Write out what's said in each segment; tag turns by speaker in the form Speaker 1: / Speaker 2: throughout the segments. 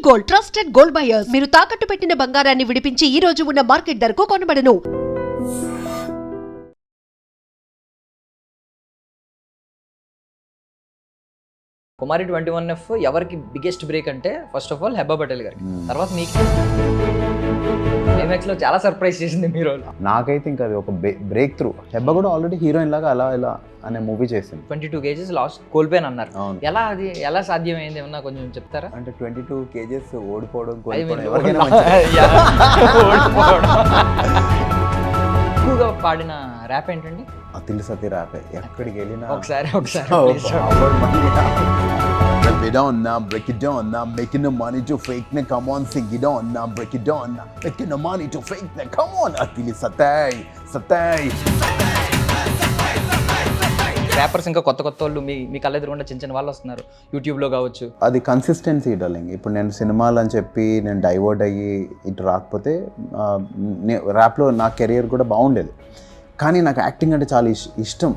Speaker 1: Gold, trusted gold buyers. మీరు తాకట్టు పెట్టిన బంగారాన్ని విడిపించి ఈ రోజు ఉన్న మార్కెట్ ధరకు కొనబడను.
Speaker 2: కుమారి 21F ఎవరికి బిగ్గెస్ట్ బ్రేక్ అంటే first of all Hebba Patel గారికి, తర్వాత మీకు క్లైమాక్స్లో చాలా సర్ప్రైజ్ చేసింది మీరు.
Speaker 3: నాకైతే ఇంకా అది ఒక బ్రేక్ త్రూ. హెబ్బా కూడా ఆల్రెడీ హీరోయిన్ లాగా అలా ఇలా అనే మూవీ చేసింది.
Speaker 2: 22 kgs లాస్ట్ కోల్పోయాను అన్నారు. ఎలా సాధ్యమైంది ఏమన్నా కొంచెం చెప్తారా?
Speaker 3: అంటే 22 kgs ఓడిపోవడం
Speaker 2: ఎక్కువగా పాడిన ర్యాప్ ఏంటండి?
Speaker 3: అతిల్ సతీ ర్యాపే. ఎక్కడికి వెళ్ళినా
Speaker 2: ఒకసారి
Speaker 3: Break it down now, break it down now, making the money to fake now, come on, sing it on now, break it down now, making the money to fake now, come on, Atil Satay.
Speaker 2: Rappers ఇంకా కొత్త వాళ్ళు మీ కళ్ళ ఎదురుగుండా చిన్న వాళ్ళు వస్తున్నారు యూట్యూబ్లో కావచ్చు.
Speaker 3: అది కన్సిస్టెన్సీ డార్లింగ్. ఇప్పుడు నేను సినిమాలు అని చెప్పి నేను డైవర్ట్ అయ్యి ఇటు రాకపోతే ర్యాప్లో నా కెరియర్ కూడా బాగుండేది. కానీ నాకు యాక్టింగ్ అంటే చాలా ఇష్టం.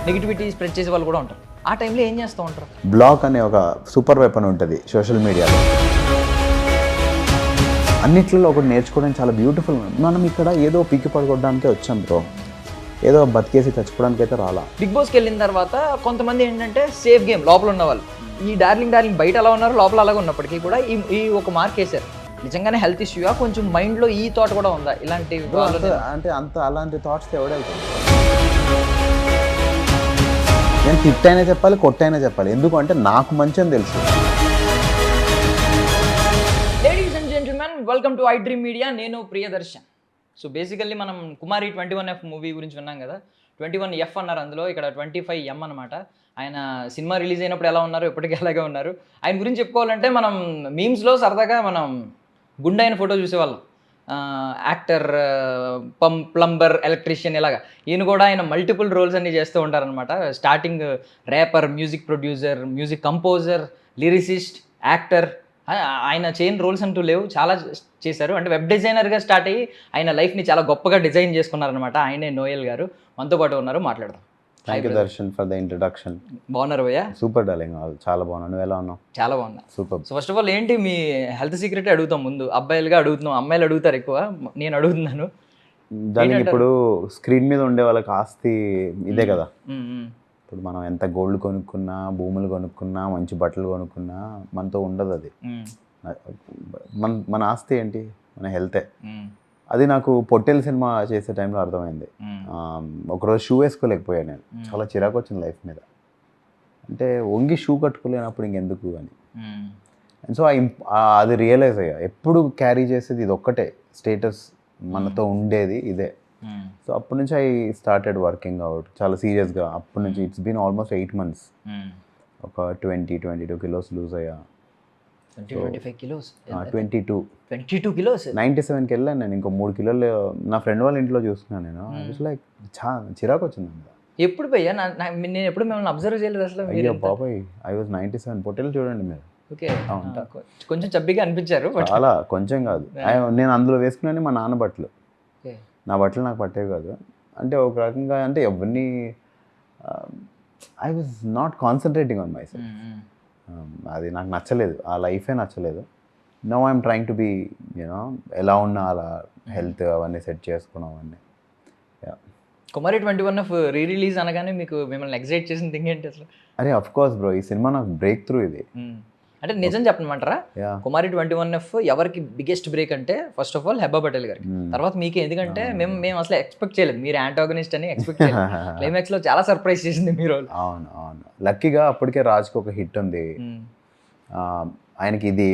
Speaker 2: నెగిటివిటీ స్ప్రెడ్ చేసే వాళ్ళు కూడా ఉంటారు. ఆ టైంలో ఏం చేస్తూ ఉంటారు?
Speaker 3: బ్లాక్ అనే ఒక సూపర్ వెపన్ ఉంటుంది సోషల్ మీడియాలో. అన్నిట్లలో ఒకటి నేర్చుకోవడం చాలా బ్యూటిఫుల్. మనం ఇక్కడ ఏదో పీకి పడుకోవడానికే వచ్చాం బ్రో, ఏదో బతికేసి చచ్చిపోవడానికి అయితే రాలా.
Speaker 2: బిగ్ బాస్కి వెళ్ళిన తర్వాత కొంతమంది ఏంటంటే సేఫ్ గేమ్ లోపల ఉన్న వాళ్ళు, ఈ డార్లింగ్ బయట ఎలా ఉన్నారు లోపల అలాగే ఉన్నప్పటికీ కూడా ఈ ఒక మార్క్ వేశారు. నిజంగానే హెల్త్ ఇష్యూగా కొంచెం మైండ్లో ఈ థాట్ కూడా ఉందా ఇలాంటి?
Speaker 3: అంటే అలాంటి థాట్స్ ఎవడెళ్తాను. నేను తిట్టైనా చెప్పాలి, కొట్టైనా చెప్పాలి. ఎందుకంటే నాకు మంచి అని తెలుసు.
Speaker 2: Ladies and gentlemen, welcome to I dream media. నేను ప్రియదర్శన్. సో బేసికల్లీ మనం కుమారి 21F మూవీ గురించి విన్నాం కదా. 21F అన్నారు అందులో, ఇక్కడ 25M అనమాట. ఆయన సినిమా రిలీజ్ అయినప్పుడు ఎలా ఉన్నారు, ఎప్పటికీ అలాగే ఉన్నారు. ఆయన గురించి చెప్పుకోవాలంటే మనం మీమ్స్లో సరదాగా మనం గుండె అయిన ఫోటో చూసేవాళ్ళం. యాక్టర్, ప్లంబర్, ఎలక్ట్రీషియన్ ఇలాగా. ఈయన కూడా ఆయన మల్టిపుల్ రోల్స్ అన్నీ చేస్తూ ఉంటారనమాట. Starting wrapper, music producer, music composer, lyricist, actor. ఆయన చేయని రోల్స్ అంటూ లేవు, చాలా చేశారు. అంటే వెబ్ డిజైనర్గా స్టార్ట్ అయ్యి ఆయన లైఫ్ని చాలా గొప్పగా డిజైన్ చేసుకున్నారనమాట. ఆయనే నోయల్ గారు మనతో పాటు ఉన్నారు, మాట్లాడదాం.
Speaker 3: Thank you Darshan for the introduction.
Speaker 2: బాగున్నారు భయ్యా?
Speaker 3: సూపర్ డార్లింగ్, చాలా బాగున్నాను. నువ్వు ఎలా ఉన్నావు?
Speaker 2: చాలా బాగున్నా.
Speaker 3: Super.
Speaker 2: So first of all ఏంటి మీ హెల్త్ సీక్రెట్ అడుగుతాం ముందు. అబ్బాయిలుగా అడుగుతున్నాం, అమ్మాయిలు అడుగుతారు ఎక్కువ, నేను అడుగుతున్నాను.
Speaker 3: దానికి ఇప్పుడు స్క్రీన్ మీద ఉండే వాళ్ళకి ఆస్తి ఇదే కదా. ఇప్పుడు మనం ఎంత గోల్డ్ కొనుక్కున్నా, భూములు కొనుక్కున్నా, మంచి బట్టలు కొనుక్కున్నా మనతో ఉండదు అది. మన ఆస్తి ఏంటి? మన హెల్తే. అది నాకు పొట్టేల్ సినిమా చేసే టైంలో అర్థమైంది. ఒకరోజు షూ వేసుకోలేకపోయాను నేను, చాలా చిరాకు వచ్చింది లైఫ్ మీద. అంటే వంగి షూ కట్టుకోలేనప్పుడు ఇంకెందుకు అని. అండ్ సో అది రియలైజ్ అయ్యా, ఎప్పుడు క్యారీ చేసేది ఇది ఒక్కటే స్టేటస్, మనతో ఉండేది ఇదే. సో అప్పటి నుంచి ఐ స్టార్టెడ్ వర్కింగ్ అవుట్ చాలా సీరియస్గా. అప్పటి నుంచి ఇట్స్ బీన్ ఆల్మోస్ట్ 8 months. ఒక 22 kilos లూజ్ అయ్యా. 22
Speaker 2: kilos
Speaker 3: 97కి వెళ్ళాను నేను. ఇంకో 3 kilos నా ఫ్రెండ్ వాళ్ళ ఇంట్లో చూసుకున్నాను నేను. లైక్ చిరాకు వచ్చింది.
Speaker 2: ఎప్పుడు పోయా? నేను ఎప్పుడు మిమ్మల్ని అబ్జర్వ్ చేయలేదు అసలు.
Speaker 3: అయ్యో బాబాయ్, ఐ వాజ్ 97. పొట్టేలు చూడండి మీరు.
Speaker 2: ఓకే, కొంచెం చబ్బిగా అనిపించారు.
Speaker 3: చాలా కొంచెం కాదు. నేను అందులో వేసుకున్నాను మా నాన్న బట్టలు. నా బట్టలు నాకు పట్టేవి కాదు. అంటే ఒక రకంగా అంటే ఎవరిని I was not concentrating on myself. అది నాకు నచ్చలేదు, ఆ లైఫే నచ్చలేదు. Now I'm trying to be you know ఎలా ఉన్నా అలా హెల్త్ అవన్నీ సెట్ చేసుకున్నాం అవన్నీ.
Speaker 2: కుమారి 21F రీ రిలీజ్ అనగానే మీకు మిమ్మల్ని ఎక్సైట్ చేసిన థింగ్ ఏంటి అసలు?
Speaker 3: అరే అఫ్ కోర్స్ బ్రో, ఈ సినిమా నాకు బ్రేక్ త్రూ ఇది.
Speaker 2: అంటే నిజం చెప్పమంటారా? కుమారి 21F ఎవరికి బిగ్గెస్ట్ బ్రేక్ అంటే first of all Hebba Patel గారికి, తర్వాత మీకే. ఎందుకంటే మేము అసలు ఎక్స్పెక్ట్ చేయలేదు మీరు యాంటాగనిస్ట్ అని ఎక్స్పెక్ట్ చేయలేదు. క్లైమాక్స్లో చాలా సర్ప్రైజ్ చేసింది మీరు.
Speaker 3: అవును. లక్కీగా అప్పటికే రాజ్కి ఒక హిట్ ఉంది. ఆయనకి ఇది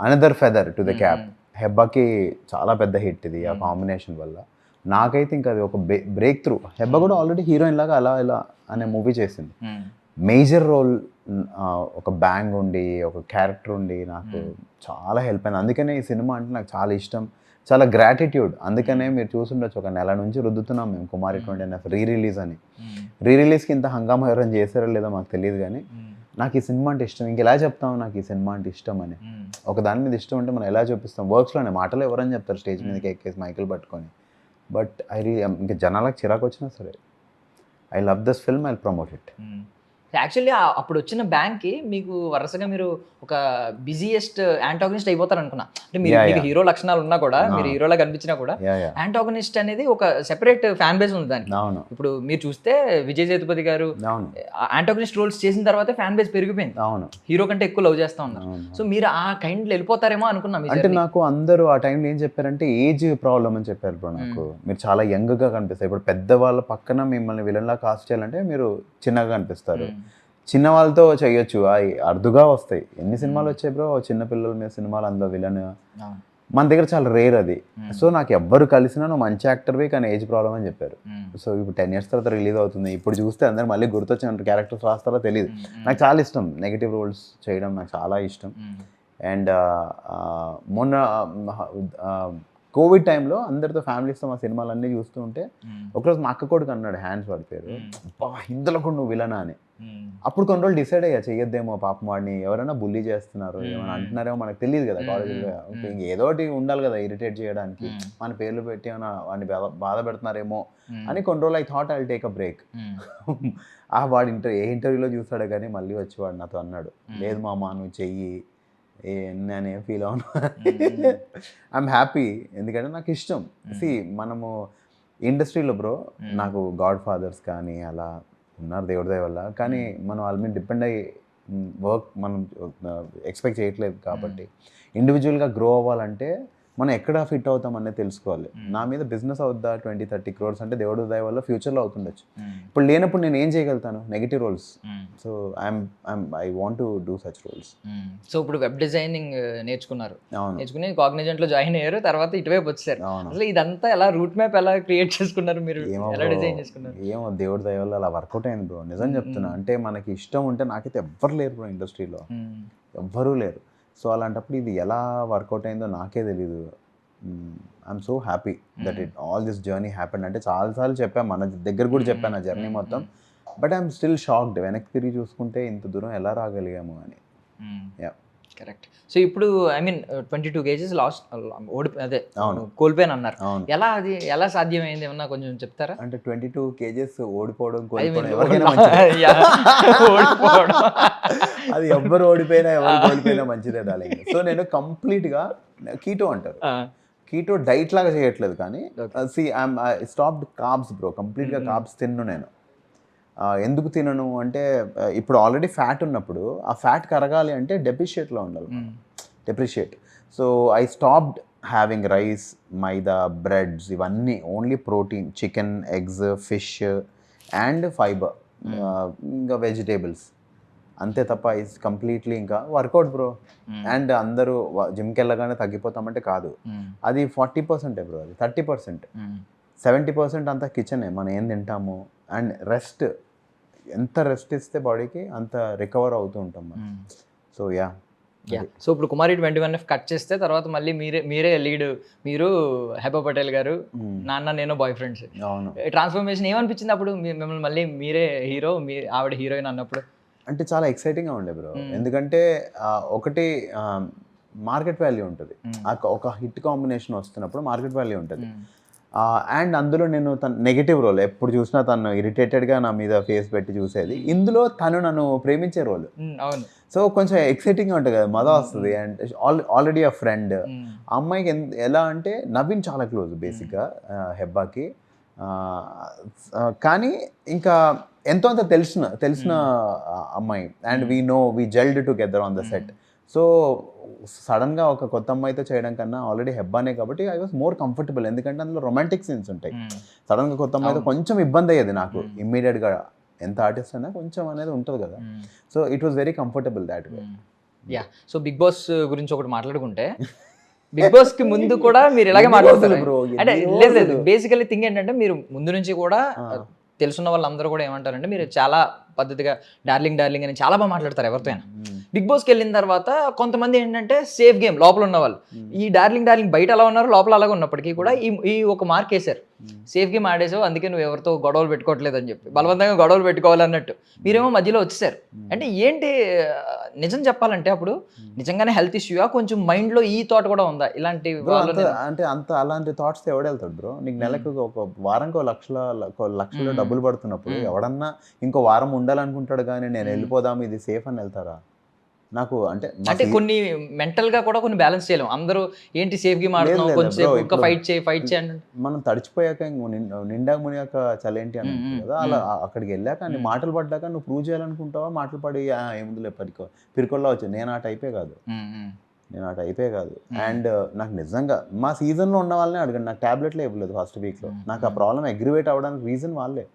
Speaker 3: another feather to the cap. హెబ్బాకి చాలా పెద్ద హిట్ ఇది ఆ కాంబినేషన్ వల్ల. నాకైతే ఇంకా అది ఒక బ్రేక్ త్రూ. హెబ్బా కూడా ఆల్రెడీ హీరోయిన్ లాగా అలా ఇలా అనే మూవీ చేసింది. మేజర్ రోల్, ఒక బ్యాంగ్ ఉండి, ఒక క్యారెక్టర్ ఉండి నాకు చాలా హెల్ప్ అయింది. అందుకనే ఈ సినిమా అంటే నాకు చాలా ఇష్టం, చాలా గ్రాటిట్యూడ్. అందుకనే మీరు చూసుండొచ్చు, ఒక నెల నుంచి రుద్దుతున్నాం మేము కుమారి 21F రీ రిలీజ్ అని. రీ రిలీజ్కి ఇంత హంగామా ఎవరైనా చేశారో లేదో మాకు తెలియదు, కానీ నాకు ఈ సినిమా అంటే ఇష్టం. ఇంకెలా చెప్తాం నాకు ఈ సినిమా అంటే ఇష్టం అని? ఒక దాని మీద ఇష్టం అంటే మనం ఎలా చూపిస్తాం? వర్క్స్లోనే మాటలు ఎవరని చెప్తారు స్టేజ్ మీదకి ఎక్కేసి మైకులు పట్టుకొని. బట్ ఇంకా జనాలకు చిరాకు వచ్చినా సరే, I love this film, I promote it.
Speaker 2: Actually అప్పుడు వచ్చిన బ్యాంక్కి మీకు వరుసగా మీరు ఒక బిజియెస్ట్ యాంటాగనిస్ట్ అయిపోతారు అనుకున్నా. అంటే మీరు మీకు హీరో లక్షణాలు ఉన్నా కూడా, మీరు హీరోలా కనిపించినా కూడా యాంటాగనిస్ట్ అనేది ఒక సెపరేట్ ఫ్యాన్ బేస్ ఉంది దానికి.
Speaker 3: అవును
Speaker 2: ఇప్పుడు మీరు చూస్తే విజయ్ సేతుపతి గారు
Speaker 3: అవును
Speaker 2: యాంటాగనిస్ట్ రోల్స్ చేసిన తర్వాత ఫ్యాన్ బేస్ పెరిగిపోయింది,
Speaker 3: అవును
Speaker 2: హీరో కంటే ఎక్కువ లవ్ చేస్తా ఉన్నారు. సో మీరు ఆ కైండ్లో వెళ్ళిపోతారేమో అనుకున్నా.
Speaker 3: అంటే నాకు అందరూ ఆ టైంలో ఏం చెప్పారంటే ఏజ్ ప్రాబ్లమ్ అని చెప్పారు బ్రో. నాకు మీరు చాలా యంగ్ గా కనిపిస్తారు. ఇప్పుడు పెద్దవాళ్ళ పక్కన మిమ్మల్ని విలన్ లా కాస్ట్ చేయాలంటే మీరు చిన్నగా కనిపిస్తారు. చిన్న వాళ్ళతో చేయొచ్చు, అవి అరుదుగా వస్తాయి. ఎన్ని సినిమాలు వచ్చాయి బ్రో చిన్న పిల్లల మీద సినిమాలు, అందులో విలన్ మన దగ్గర చాలా రేర్ అది. సో నాకు ఎవ్వరు కలిసినా నువ్వు మంచి యాక్టర్వి కానీ ఏజ్ ప్రాబ్లమ్ అని చెప్పారు. సో ఇప్పుడు 10 years తర్వాత రిలీజ్ అవుతుంది. ఇప్పుడు చూస్తే అందరు మళ్ళీ గుర్తొచ్చిన క్యారెక్టర్స్ రాస్తారో తెలియదు. నాకు చాలా ఇష్టం నెగటివ్ రోల్స్ చేయడం, నాకు చాలా ఇష్టం. అండ్ మొన్న కోవిడ్ టైంలో అందరితో ఫ్యామిలీస్తో మా సినిమాలన్నీ చూస్తూ ఉంటే ఒకరోజు మా అక్క కొడుకు అన్నాడు, హ్యాండ్స్ వాడి పేరు, ఇందులో కూడా నువ్వు విలనా అని. అప్పుడు కొన్ని రోజులు డిసైడ్ అయ్యా చెయ్యొద్దేమో, పాపం వాడిని ఎవరైనా బుల్లీ చేస్తున్నారు ఏమైనా అంటున్నారేమో మనకు తెలియదు కదా కాలేజీలో, ఏదో ఒకటి ఉండాలి కదా ఇరిటేట్ చేయడానికి, మన పేర్లు పెట్టి ఏమైనా వాడిని బాధ పెడుతున్నారేమో అని కొన్ని రోజులు I thought I will take a break. వాడు ఏ ఇంటర్వ్యూలో చూస్తాడే కానీ మళ్ళీ వచ్చి వాడు నాతో అన్నాడు, లేదు మామ నువ్వు చెయ్యి, నేనేం ఫీల్ అవును, ఐఎమ్ హ్యాపీ. ఎందుకంటే నాకు ఇష్టం. మనము ఇండస్ట్రీలో బ్రో నాకు గాడ్ ఫాదర్స్ కానీ అలా ఉన్నారు దేవుడి దయ వల్ల, కానీ మనం వాళ్ళ మీద డిపెండ్ అయ్యి వర్క్ మనం ఎక్స్పెక్ట్ చేయట్లేదు. కాబట్టి ఇండివిజువల్గా గ్రో అవ్వాలంటే మనం ఎక్కడ ఫిట్ అవుతాం అనేది తెలుసుకోవాలి. నా మీద బిజినెస్ అవుద్దా 20-30 crores అంటే దేవుడి దయ వల్ల ఫ్యూచర్లో అవుతుండొచ్చు. ఇప్పుడు లేనప్పుడు నేను ఏం చేయగలుగుతాను? Negative roles. So I want to do such roles.
Speaker 2: So ఇప్పుడు వెబ్ డిజైనింగ్ నేర్చుకున్నారు, నేర్చుకుని కాగ్నిజెంట్లో జాయిన్ అయ్యారు, తర్వాత ఇటువైపు వచ్చారు. అసలు ఇదంతా ఎలా రూట్ మ్యాప్ ఎలా క్రియేట్ చేసుకున్నారు మీరు? ఎలా డిజైన్ చేసుకున్నారు?
Speaker 3: ఏమో దేవుడి దయ వల్ల అలా వర్కౌట్ అయింది బ్రో. నిజం చెప్తున్నా. అంటే మనకి ఇష్టం ఉంటే, నాకైతే ఎవ్వరు లేరు బ్రో ఇండస్ట్రీలో, ఎవ్వరూ లేరు. సో అలాంటప్పుడు ఇది ఎలా వర్కౌట్ అయిందో నాకే తెలీదు. I'm so happy that it all this journey happened. అంటే చాలాసార్లు చెప్పాను, మన దగ్గర కూడా చెప్పాను ఆ జర్నీ మొత్తం. But I'm still shocked. వెనక్కి తిరిగి చూసుకుంటే ఇంత దూరం ఎలా రాగలిగాము అని.
Speaker 2: కరెక్ట్. సో ఇప్పుడు ఐ మీన్ 22 kgs లాస్ట్ కోల్పోయాను అన్నారు. ఎలా అది ఎలా సాధ్యమైంది ఏమన్నా కొంచెం చెప్తారా?
Speaker 3: అంటే 22 kgs ఓడిపోవడం అది ఎవ్వరు ఓడిపోయినా ఎవరు కోల్పోయినా మంచిదే డార్లింగ్. సో నేను కంప్లీట్గా కీటో అంటారు, కీటో డైట్ లాగా చేయట్లేదు, కానీ స్టాప్డ్ కార్బ్స్ బ్రో. కంప్లీట్గా కార్బ్స్ తిన్ను నేను. ఎందుకు తినను అంటే, ఇప్పుడు ఆల్రెడీ ఫ్యాట్ ఉన్నప్పుడు ఆ ఫ్యాట్ కరగాలి అంటే డెప్రిషియేట్లో ఉండాలి, depreciate. So I stopped having rice, maida, breads, ఇవన్నీ only protein, chicken, eggs, fish and fibre, ఇంకా వెజిటేబుల్స్, అంతే తప్ప ఇస్ కంప్లీట్లీ ఇంకా వర్కౌట్ బ్రో. అండ్ అందరూ జిమ్కి వెళ్ళగానే తగ్గిపోతామంటే కాదు, అది 40% బ్రో, అది 30%. 70% అంతా కిచెనే, మనం ఏం తింటాము. అండ్ రెస్ట్, ఎంత రెస్ట్ ఇస్తే బాడీకి అంత రికవర్ అవుతూ ఉంటాం మనం. సో
Speaker 2: సో ఇప్పుడు కుమారి 21F కట్ చేస్తే తర్వాత మళ్ళీ మీరే లీడ్, మీరు హెబా పటేల్ గారు, నాన్న నేను బాయ్ ఫ్రెండ్స్.
Speaker 3: అవును.
Speaker 2: ట్రాన్స్ఫర్మేషన్ ఏమనిపించింది అప్పుడు మిమ్మల్ని మళ్ళీ మీరే హీరో, ఆవిడ హీరోయిన్ అన్నప్పుడు?
Speaker 3: అంటే చాలా ఎక్సైటింగ్గా ఉండే బ్రో. ఎందుకంటే ఒకటి మార్కెట్ వాల్యూ ఉంటుంది, ఒక హిట్ కాంబినేషన్ వస్తున్నప్పుడు మార్కెట్ వాల్యూ ఉంటుంది. అండ్ అందులో నేను తన నెగిటివ్ రోల్, ఎప్పుడు చూసినా తను ఇరిటేటెడ్గా నా మీద ఫేస్ పెట్టి చూసేది. ఇందులో తను నన్ను ప్రేమించే రోల్.
Speaker 2: అవును.
Speaker 3: సో కొంచెం ఎక్సైటింగ్గా ఉంటుంది కదా, మజా వస్తుంది. అండ్ ఆల్రెడీ ఆ ఫ్రెండ్, ఆ అమ్మాయికి ఎలా అంటే నవీన్ చాలా క్లోజ్ బేసిక్గా హెబ్బాకి, కానీ ఇంకా ఎంతో అంత తెలిసిన అమ్మాయి. And we gelled together on the set. So సడన్గా ఒక కొత్త అమ్మాయితో చేయడం కన్నా ఆల్రెడీ హెబ్బానే కాబట్టి ఐ వాస్ మోర్ కంఫర్టబుల్. ఎందుకంటే అందులో రొమాంటిక్ సీన్స్ ఉంటాయి. సడన్గా కొత్త అమ్మాయితో కొంచెం ఇబ్బంది అయ్యేది నాకు ఇమ్మీడియట్గా, ఎంత ఆర్టిస్ట్ అయినా కొంచెం అనేది ఉంటుంది కదా. So it was very comfortable that way.
Speaker 2: Yeah. So Bigg Boss గురించి ఒకటి మాట్లాడుకుంటే, బిగ్ బాస్ కి ముందు కూడా మీరు ఇలాగే మాట్లాడుతారు అంటే లేదు, బేసికల్లీ థింగ్ ఏంటంటే మీరు ముందు నుంచి కూడా తెలుసున్న వాళ్ళందరూ కూడా ఏమంటారంటే మీరు చాలా పద్ధతిగా డార్లింగ్ అని చాలా బాగా మాట్లాడతారు ఎవరితో అయినా. బిగ్ బాస్కి వెళ్ళిన తర్వాత కొంతమంది ఏంటంటే సేఫ్ గేమ్ లోపల ఉన్న వాళ్ళు, ఈ డార్లింగ్ బయట అలా ఉన్నారు, లోపల అలాగే ఉన్నప్పటికీ కూడా ఈ ఒక మార్క్ వేశారు, సేఫ్ గేమ్ ఆడేసావు అందుకే నువ్వు ఎవరితో గొడవలు పెట్టుకోవట్లేదు అని చెప్పి, బలవంతంగా గొడవలు పెట్టుకోవాలన్నట్టు మీరేమో మధ్యలో వచ్చేసారు. అంటే ఏంటి నిజం చెప్పాలంటే అప్పుడు నిజంగానే హెల్త్ ఇష్యూయా, కొంచెం మైండ్లో ఈ థాట్ కూడా ఉందా ఇలాంటి
Speaker 3: అంటే అంత అలాంటి థాట్స్ ఎవడెళ్తాడు బ్రో? నీకు నెలకు ఒక వారానికి లక్షలో డబ్బులు పడుతున్నప్పుడు ఎవడన్నా ఇంకో వారం ఉండాలనుకుంటాడు, కానీ నేను వెళ్ళిపోదాం ఇది సేఫ్ అని వెళ్తారా? నాకు అంటే
Speaker 2: కొన్ని మెంటల్ గా కూడా కొన్ని బ్యాలెన్స్ చేయలేము. అందరూ ఏంటి సేఫ్ గేమ్ ఆడుతున్నాం, కొంచెం ఇంకా ఫైట్ చేయండి.
Speaker 3: మనం తడిచిపోయాక నిండాక మునిగాక చలేంటి అని కదా, అలా అక్కడికి వెళ్ళాక అన్ని మాటలు పడ్డాక నువ్వు ప్రూవ్ చేయాలనుకుంటావా? మాటలు పడి ఏముందులే పిరికొల్లా వచ్చి నేను ఆ టైపే కాదు. అండ్ నాకు నిజంగా మా సీజన్లో ఉన్న వాళ్ళనే అడగండి, నాకు ట్యాబ్లెట్లే ఇవ్వలేదు ఫస్ట్ వీక్లో. నాకు ఆ ప్రాబ్లం అగ్రివేట్ అవ్వడానికి రీజన్ వాళ్ళే.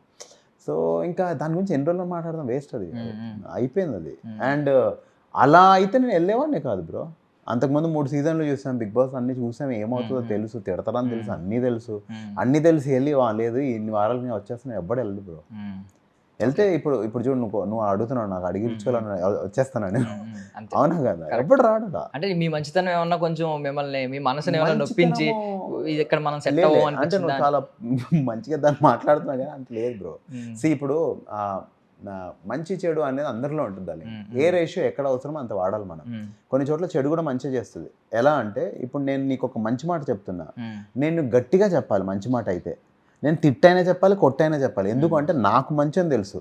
Speaker 3: సో ఇంకా దాని గురించి ఎన్ని రోజులు మాట్లాడదాం, వేస్ట్, అది అయిపోయింది అది. అండ్ అలా అయితే నేను వెళ్ళేవాడిని కాదు బ్రో. అంతకుముందు 3 సీజన్లు చూసాం బిగ్ బాస్, అన్ని చూసాం, ఏమవుతుందో తెలుసు, తిడతారని తెలుసు, అన్నీ తెలిసి వెళ్ళి లేదు ఇన్ని వారాలు నేను వచ్చేస్తున్నా ఎవ్వడు వెళ్ళదు బ్రో. వెళ్తే ఇప్పుడు చూడు, నువ్వు అడుగుతున్నావు, నాకు అడిగించుకోవాలని వచ్చేస్తానని, అవునా కదా? ఎప్పుడు రాడు.
Speaker 2: అంటే మీ మంచితనం ఏమన్నా కొంచెం మిమ్మల్ని మీ మనసుని ఏమన్నా నొప్పించి ఇక్కడ మనం సెట్
Speaker 3: అంటే నువ్వు చాలా మంచిగా దాన్ని మాట్లాడుతున్నావు కానీ అంత లేదు బ్రో. ఇప్పుడు మంచి చెడు అనేది అందరిలో ఉంటుంది, దాన్ని ఏ రేషియో ఎక్కడ అవసరమో అంత వాడాలి మనం. కొన్ని చోట్ల చెడు కూడా మంచిగా చేస్తుంది. ఎలా అంటే ఇప్పుడు నేను నీకు ఒక మంచి మాట చెప్తున్నా, నేను గట్టిగా చెప్పాలి మంచి మాట అయితే, నేను తిట్టైనా చెప్పాలి, కొట్టైనా చెప్పాలి. ఎందుకంటే నాకు మంచి అని తెలుసు,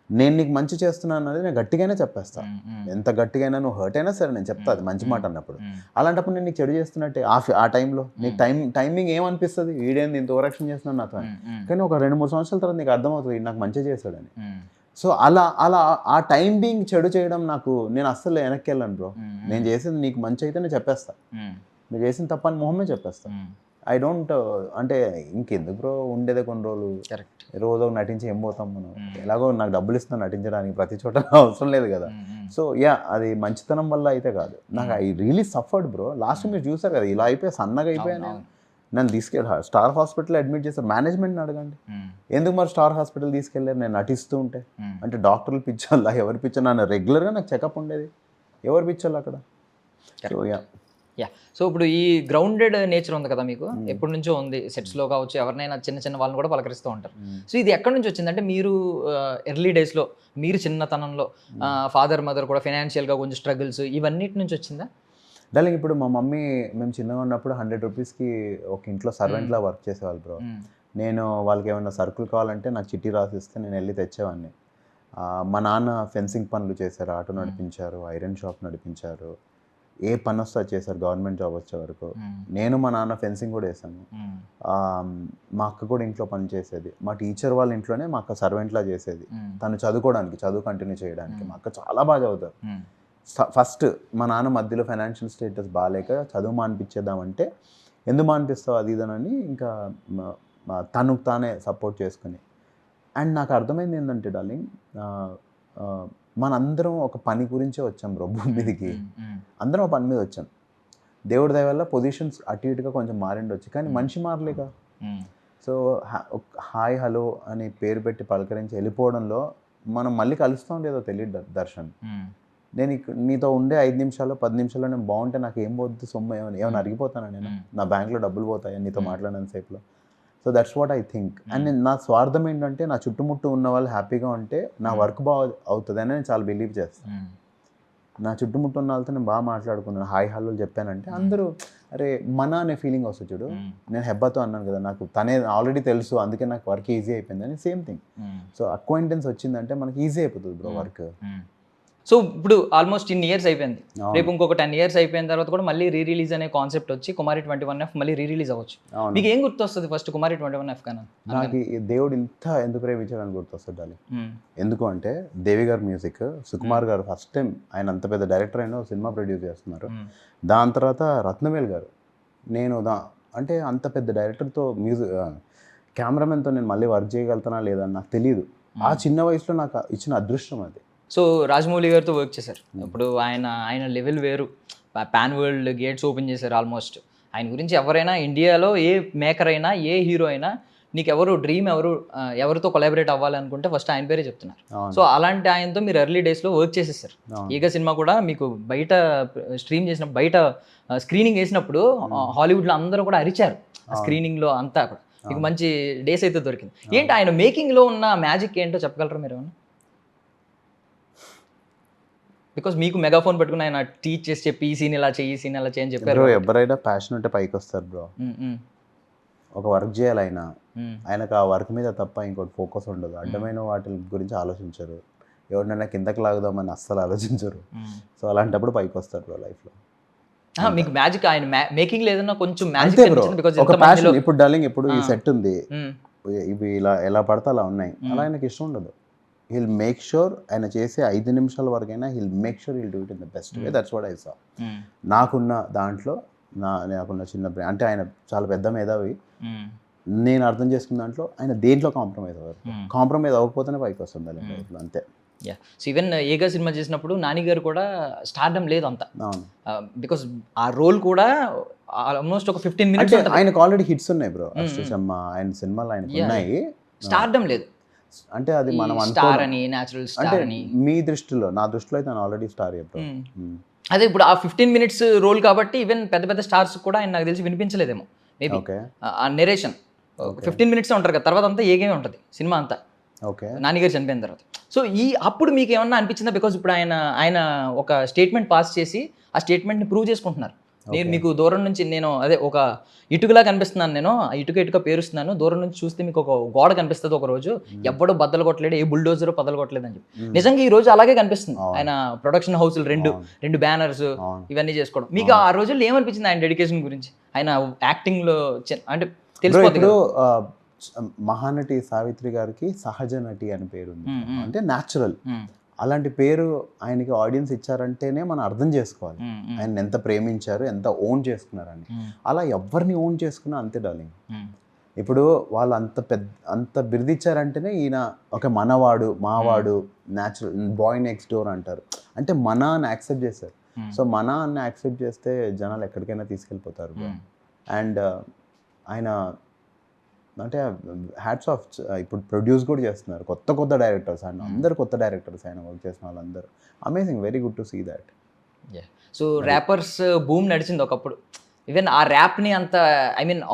Speaker 3: నేను నీకు మంచి చేస్తున్నాను అనేది నేను గట్టిగానే చెప్పేస్తాను. ఎంత గట్టిగా నువ్వు హర్ట్ అయినా సరే నేను చెప్తా అది మంచి మాట అన్నప్పుడు. అలాంటప్పుడు నేను నీకు చెడు చేస్తున్నట్టే ఆ టైంలో నీకు టైమింగ్ ఏమనిపిస్తుంది, వీడేంది ఇంత ఓవరాక్షన్ చేస్తున్నాను నాతో, కానీ ఒక 2-3 సంవత్సరాల తర్వాత నీకు అర్థమవుతుంది నాకు మంచి చేశాడని. సో అలా ఆ టైం బీయింగ్ చెడు చేయడం నేను అస్సలు వెనక్కి వెళ్ళను బ్రో. నేను చేసింది నీకు మంచి అయితే నేను చెప్పేస్తా, నేను చేసిన తప్పని మొహమే చెప్పేస్తా. ఐ డోంట్ అంటే ఇంకెందుకు బ్రో ఉండేదే కొన్ని రోజులు, రోజు నటించి ఏం పోతాం మనం, ఎలాగో నాకు డబ్బులు ఇస్తున్నాను నటించడానికి, ప్రతి చోట అవసరం లేదు కదా. సో అది మంచితనం వల్ల అయితే కాదు. నాకు I really suffered bro. Last మీరు చూసారు కదా, ఇలా అయిపోయి సన్నగా అయిపోయాను. నన్ను తీసుకెళ్ళి స్టార్ హాస్పిటల్ అడ్మిట్ చేశారు. మేనేజ్మెంట్ని అడగండి ఎందుకు మరి స్టార్ హాస్పిటల్ తీసుకెళ్ళారు నేను నటిస్తూ ఉంటే. అంటే డాక్టర్లు పిచ్చోళ్ళ, ఎవరు పిచ్చో? నన్ను రెగ్యులర్గా నాకు చెకప్ ఉండేది, ఎవరు పిచ్చోళ్ళు అక్కడ. సో
Speaker 2: సో ఇప్పుడు ఈ గ్రౌండెడ్ నేచర్ ఉంది కదా మీకు, ఎప్పటి నుంచో ఉంది, సెట్స్లో కావచ్చు, ఎవరినైనా చిన్న వాళ్ళని కూడా పలకరిస్తూ ఉంటారు. సో ఇది ఎక్కడి నుంచి వచ్చింది? అంటే మీరు ఎర్లీ డేస్లో, మీరు చిన్నతనంలో ఫాదర్ మదర్ కూడా ఫైనాన్షియల్గా కొంచెం స్ట్రగుల్స్, ఇవన్నిటి నుంచి వచ్చిందా?
Speaker 3: డార్లింగ్ ఇప్పుడు మా మమ్మీ మేము చిన్నగా ఉన్నప్పుడు 100 రూపీస్కి ఒక ఇంట్లో సర్వెంట్లా వర్క్ చేసేవాళ్ళు బ్రో. నేను వాళ్ళకి ఏమైనా సరుకులు కావాలంటే నాకు చిట్టి రాసిస్తే నేను వెళ్ళి తెచ్చేవాడిని. మా నాన్న ఫెన్సింగ్ పనులు చేశారు, ఆటో నడిపించారు, ఐరన్ షాప్ నడిపించారు, ఏ పని వస్తే చేశారు గవర్నమెంట్ జాబ్ వచ్చే వరకు. నేను మా నాన్న ఫెన్సింగ్ కూడా వేసాను. మా అక్క కూడా ఇంట్లో పని చేసేది. మా టీచర్ వాళ్ళ ఇంట్లోనే మా అక్క సర్వెంట్లా చేసేది, తను చదువు కంటిన్యూ చేయడానికి. మా అక్క చాలా బాగా చదువుతారు. ఫస్ట్ మా నాన్న మధ్యలో ఫైనాన్షియల్ స్టేటస్ బాగాలేక చదువు మానిపించేద్దామంటే, ఎందుకు మానిపిస్తావు అది ఇదనని ఇంకా తనకు తానే సపోర్ట్ చేసుకుని. అండ్ నాకు అర్థమైంది ఏంటంటే డార్లింగ్, మనందరం ఒక పని గురించే వచ్చాం బ్రో భూమి మీదకి. అందరం ఒక పని మీద వచ్చాం. దేవుడి దయ వల్ల పొజిషన్స్ అటు ఇటుగా కొంచెం మారిండొచ్చు, కానీ మనిషి మారలేక. సో హాయ్ హలో అని పేరు పెట్టి పలకరించి వెళ్ళిపోవడంలో మనం మళ్ళీ కలుస్తాం లేదో తెలియదు దర్శన్. నేను నీతో ఉండే 5 నిమిషాలు 10 నిమిషాల్లో నేను బాగుంటే నాకు ఏం పోద్దు, సొమ్ము ఏమైనా అరిగిపోతానా నేను? నా బ్యాంక్లో డబ్బులు పోతాయా నీతో మాట్లాడినంత సేపులో? So that's what I think. And నా స్వార్థం ఏంటంటే నా చుట్టుముట్టు ఉన్న వాళ్ళు హ్యాపీగా ఉంటే నా వర్క్ బాగా అవుతుంది అని నేను చాలా బిలీవ్ చేస్తాను. నా చుట్టుముట్టు ఉన్న వాళ్ళతో నేను బాగా మాట్లాడుకున్నాను, హాయ్ హలో చెప్పానంటే అందరూ అరే మన అనే ఫీలింగ్ వస్తుంది చూడు. నేను హెబ్బాతో అన్నాను కదా, నాకు తనే ఆల్రెడీ తెలుసు అందుకే నాకు వర్క్ ఈజీ అయిపోయింది అని, సేమ్ థింగ్. సో అక్వైంటెన్స్ వచ్చిందంటే మనకి ఈజీ అయిపోతుంది బ్రో వర్క్.
Speaker 2: సో ఇప్పుడు ఆల్మోస్ట్ 10 years అయిపోయింది, రేపు ఇంకొక 10 years అయిపోయిన తర్వాత కూడా మళ్ళీ రీరిలీజ్ అనే కాన్సెప్ట్ వచ్చి కుమారి 21F మళ్ళీ రీరిలీజ్ అవ్వచ్చు. మీకు ఏం గుర్తొస్తుంది ఫస్ట్ కుమారి 21F కన్నా? నాకు
Speaker 3: దేవుడు ఇంత ఎందుకు ప్రేమించాడని గుర్తొస్తుంది డాలి. ఎందుకు అంటే దేవి గారు మ్యూజిక్, సుకుమార్ గారు ఫస్ట్ టైం ఆయన అంత పెద్ద డైరెక్టర్ అయినా సినిమా ప్రొడ్యూస్ చేస్తున్నారు. దాని తర్వాత రత్నవేల్ గారు, నేను అంటే అంత పెద్ద డైరెక్టర్తో మ్యూజిక్ కెమెరామెన్తో నేను మళ్ళీ వర్క్ చేయగలుగుతానా లేదా నాకు తెలియదు. ఆ చిన్న వయసులో నాకు ఇచ్చిన అదృష్టం అది.
Speaker 2: సో రాజమౌళి గారితో వర్క్ చేశారు, ఇప్పుడు ఆయన లెవెల్ వేరు, పాన్ వరల్డ్ గేట్స్ ఓపెన్ చేశారు ఆల్మోస్ట్. ఆయన గురించి ఎవరైనా ఇండియాలో ఏ మేకర్ అయినా ఏ హీరో అయినా నీకు ఎవరు డ్రీమ్ ఎవరితో కొలాబరేట్ అవ్వాలనుకుంటే ఫస్ట్ ఆయన పేరే చెప్తున్నారు.
Speaker 3: అవును.
Speaker 2: సో అలాంటి ఆయనతో మీరు ఎర్లీ డేస్లో వర్క్ చేసేసారు.
Speaker 3: అవును.
Speaker 2: ఈగ సినిమా కూడా మీకు బయట స్ట్రీమ్ చేసిన బయట స్క్రీనింగ్ వేసినప్పుడు హాలీవుడ్లో అందరూ కూడా అరిచారు. స్క్రీనింగ్లో అంతా కూడా మీకు మంచి డేస్ అయితే దొరికింది. ఏంటి ఆయన మేకింగ్లో ఉన్న మ్యాజిక్ ఏంటో చెప్పగలరా మీరు ఏమన్నా? బికాస్ మీకు మెగాఫోన్ పెట్టుకుని ఆయన టీచ్ చేసి చెప్పి ఈ సీన్ ఇలా చేయి, ఈ సీన్ ఇలా చేయని చెప్పారు.
Speaker 3: బ్రో ఎవరైనా ప్యాషన్ ఉంటే పైకి వస్తారు బ్రో. ఒక వర్క్ చేయాలి ఆయనకు ఆ వర్క్ మీద తప్ప ఇంకోటి ఫోకస్ ఉండదు. అడ్డమైన వాటి గురించి ఆలోచించరు, ఎవరినైనా కిందకి లాగుదామని అస్సలు ఆలోచించరు. సో అలాంటప్పుడు పైకి వస్తారు బ్రో లైఫ్లో.
Speaker 2: మీకు మ్యాజిక్ ఆయన మేకింగ్ లేదన్నా కొంచెం
Speaker 3: అంతే బ్రో,
Speaker 2: మ్యాజిక్
Speaker 3: ఒక ప్యాషన్. ఇప్పుడు డార్లింగ్ ఇప్పుడు ఈ సెట్ ఉంది, ఇవి ఇలా ఎలా పడితే అలా ఉన్నాయి, అలా ఆయనకి ఇష్టం ఉండదు. he'll make sure ఆయన చేసే 5 నిమిషాల వరకైనా he'll make sure he'll do it in the best way. That's what I saw. నాకున్న దాంట్లో నాకున్న చిన్న అంటే ఆయన చాలా పెద్ద మేధావి. నేను అర్థం చేసుకున్న దాంట్లో ఆయన దేంట్లో కాంప్రమైజ్ అవ్వకపోతేనే పైకి వస్తుంది లైఫ్లో, అంతే.
Speaker 2: సో ఈవెన్ ఏగా సినిమా చేసినప్పుడు నాని గారు కూడా స్టార్డమ్ లేదు అంత, బికాస్ ఆ రోల్ కూడా ఆల్మోస్ట్ ఒక 15 మినిట్స్
Speaker 3: ఆయనకు ఆల్రెడీ హిట్స్ ఉన్నాయి బ్రో. అష్టచమ్మ ఆయన సినిమాలు ఆయనకు ఉన్నాయి,
Speaker 2: స్టార్డమ్ లేదు.
Speaker 3: అంటే అది మనం
Speaker 2: స్టార్ అని, నేచురల్ స్టార్ అని
Speaker 3: మీ దృష్టిలో, నా దృష్టిలో అయితే ఆల్రెడీ స్టార్ చెప్పారు.
Speaker 2: అదే ఇప్పుడు ఆ 15 మినిట్స్ రోల్ కాబట్టి ఈవెన్ పెద్ద పెద్ద స్టార్స్ కూడా ఆయన నాకు తెలిసి వినిపించలేదేమో మేబీ. ఆ నెరేషన్ 15 మినిట్స్ ఉంటారు కదా, తర్వాత అంతా ఏగేమే ఉంటుంది సినిమా అంతా.
Speaker 3: ఓకే,
Speaker 2: నాన్నగారు చనిపోయిన తర్వాత. సో అప్పుడు మీకు ఏమన్నా అనిపించిందా? బికాజ్ ఇప్పుడు ఆయన ఒక స్టేట్మెంట్ పాస్ చేసి ఆ స్టేట్మెంట్ని ప్రూవ్ చేసుకుంటున్నారు. నేను మీకు దూరం నుంచి నేను అదే ఒక ఇటుకలా కనిపిస్తున్నాను, నేను ఇటుక పేరుస్తున్నాను, దూరం నుంచి చూస్తే మీకు ఒక గోడ కనిపిస్తుంది ఒక రోజు, ఎవ్వడూ బద్దలు కొట్టలేడు, ఏ బుల్డోజర్ బద్దలు కొట్టలేదు అని చెప్పి. నిజంగా ఈ రోజు అలాగే కనిపిస్తుంది. ఆయన ప్రొడక్షన్ హౌస్లు రెండు బ్యానర్స్ ఇవన్నీ చేసుకోవడం. మీకు ఆ రోజుల్లో ఏమనిపించింది ఆయన డెడికేషన్ గురించి, ఆయన యాక్టింగ్లో అంటే తెలిసిపోతుంది.
Speaker 3: మహానటి సావిత్రి గారికి సహజ నటి అని పేరు ఉంది, అంటే న్యాచురల్. అలాంటి పేరు ఆయనకి ఆడియన్స్ ఇచ్చారంటేనే మనం అర్థం చేసుకోవాలి ఆయన ఎంత ప్రేమించారు, ఎంత ఓన్ చేసుకున్నారని. అలా ఎవరిని ఓన్ చేసుకున్నా అంతే డార్లింగ్. ఇప్పుడు వాళ్ళు అంత బిరుదిచ్చారంటేనే ఈయన ఒక మనవాడు, మావాడు, న్యాచురల్ బాయ్ నెక్స్ట్ డోర్ అంటారు. అంటే మన అని యాక్సెప్ట్ చేశారు. సో మన అని యాక్సెప్ట్ చేస్తే జనాలు ఎక్కడికైనా తీసుకెళ్ళిపోతారు. అండ్ ఆయన అంటే హ్యాట్స్ ఆఫ్. ఇప్పుడు ప్రొడ్యూస్ కూడా చేస్తున్నారు కొత్త డైరెక్టర్స్, అండ్ అందరు కొత్త డైరెక్టర్స్ ఆయన వర్క్ చేసిన వాళ్ళందరూ. Amazing, very good to see that.
Speaker 2: So rappers boom నడిచింది ఒకప్పుడు. ఈవెన్ ఆ ర్యాప్ని అంత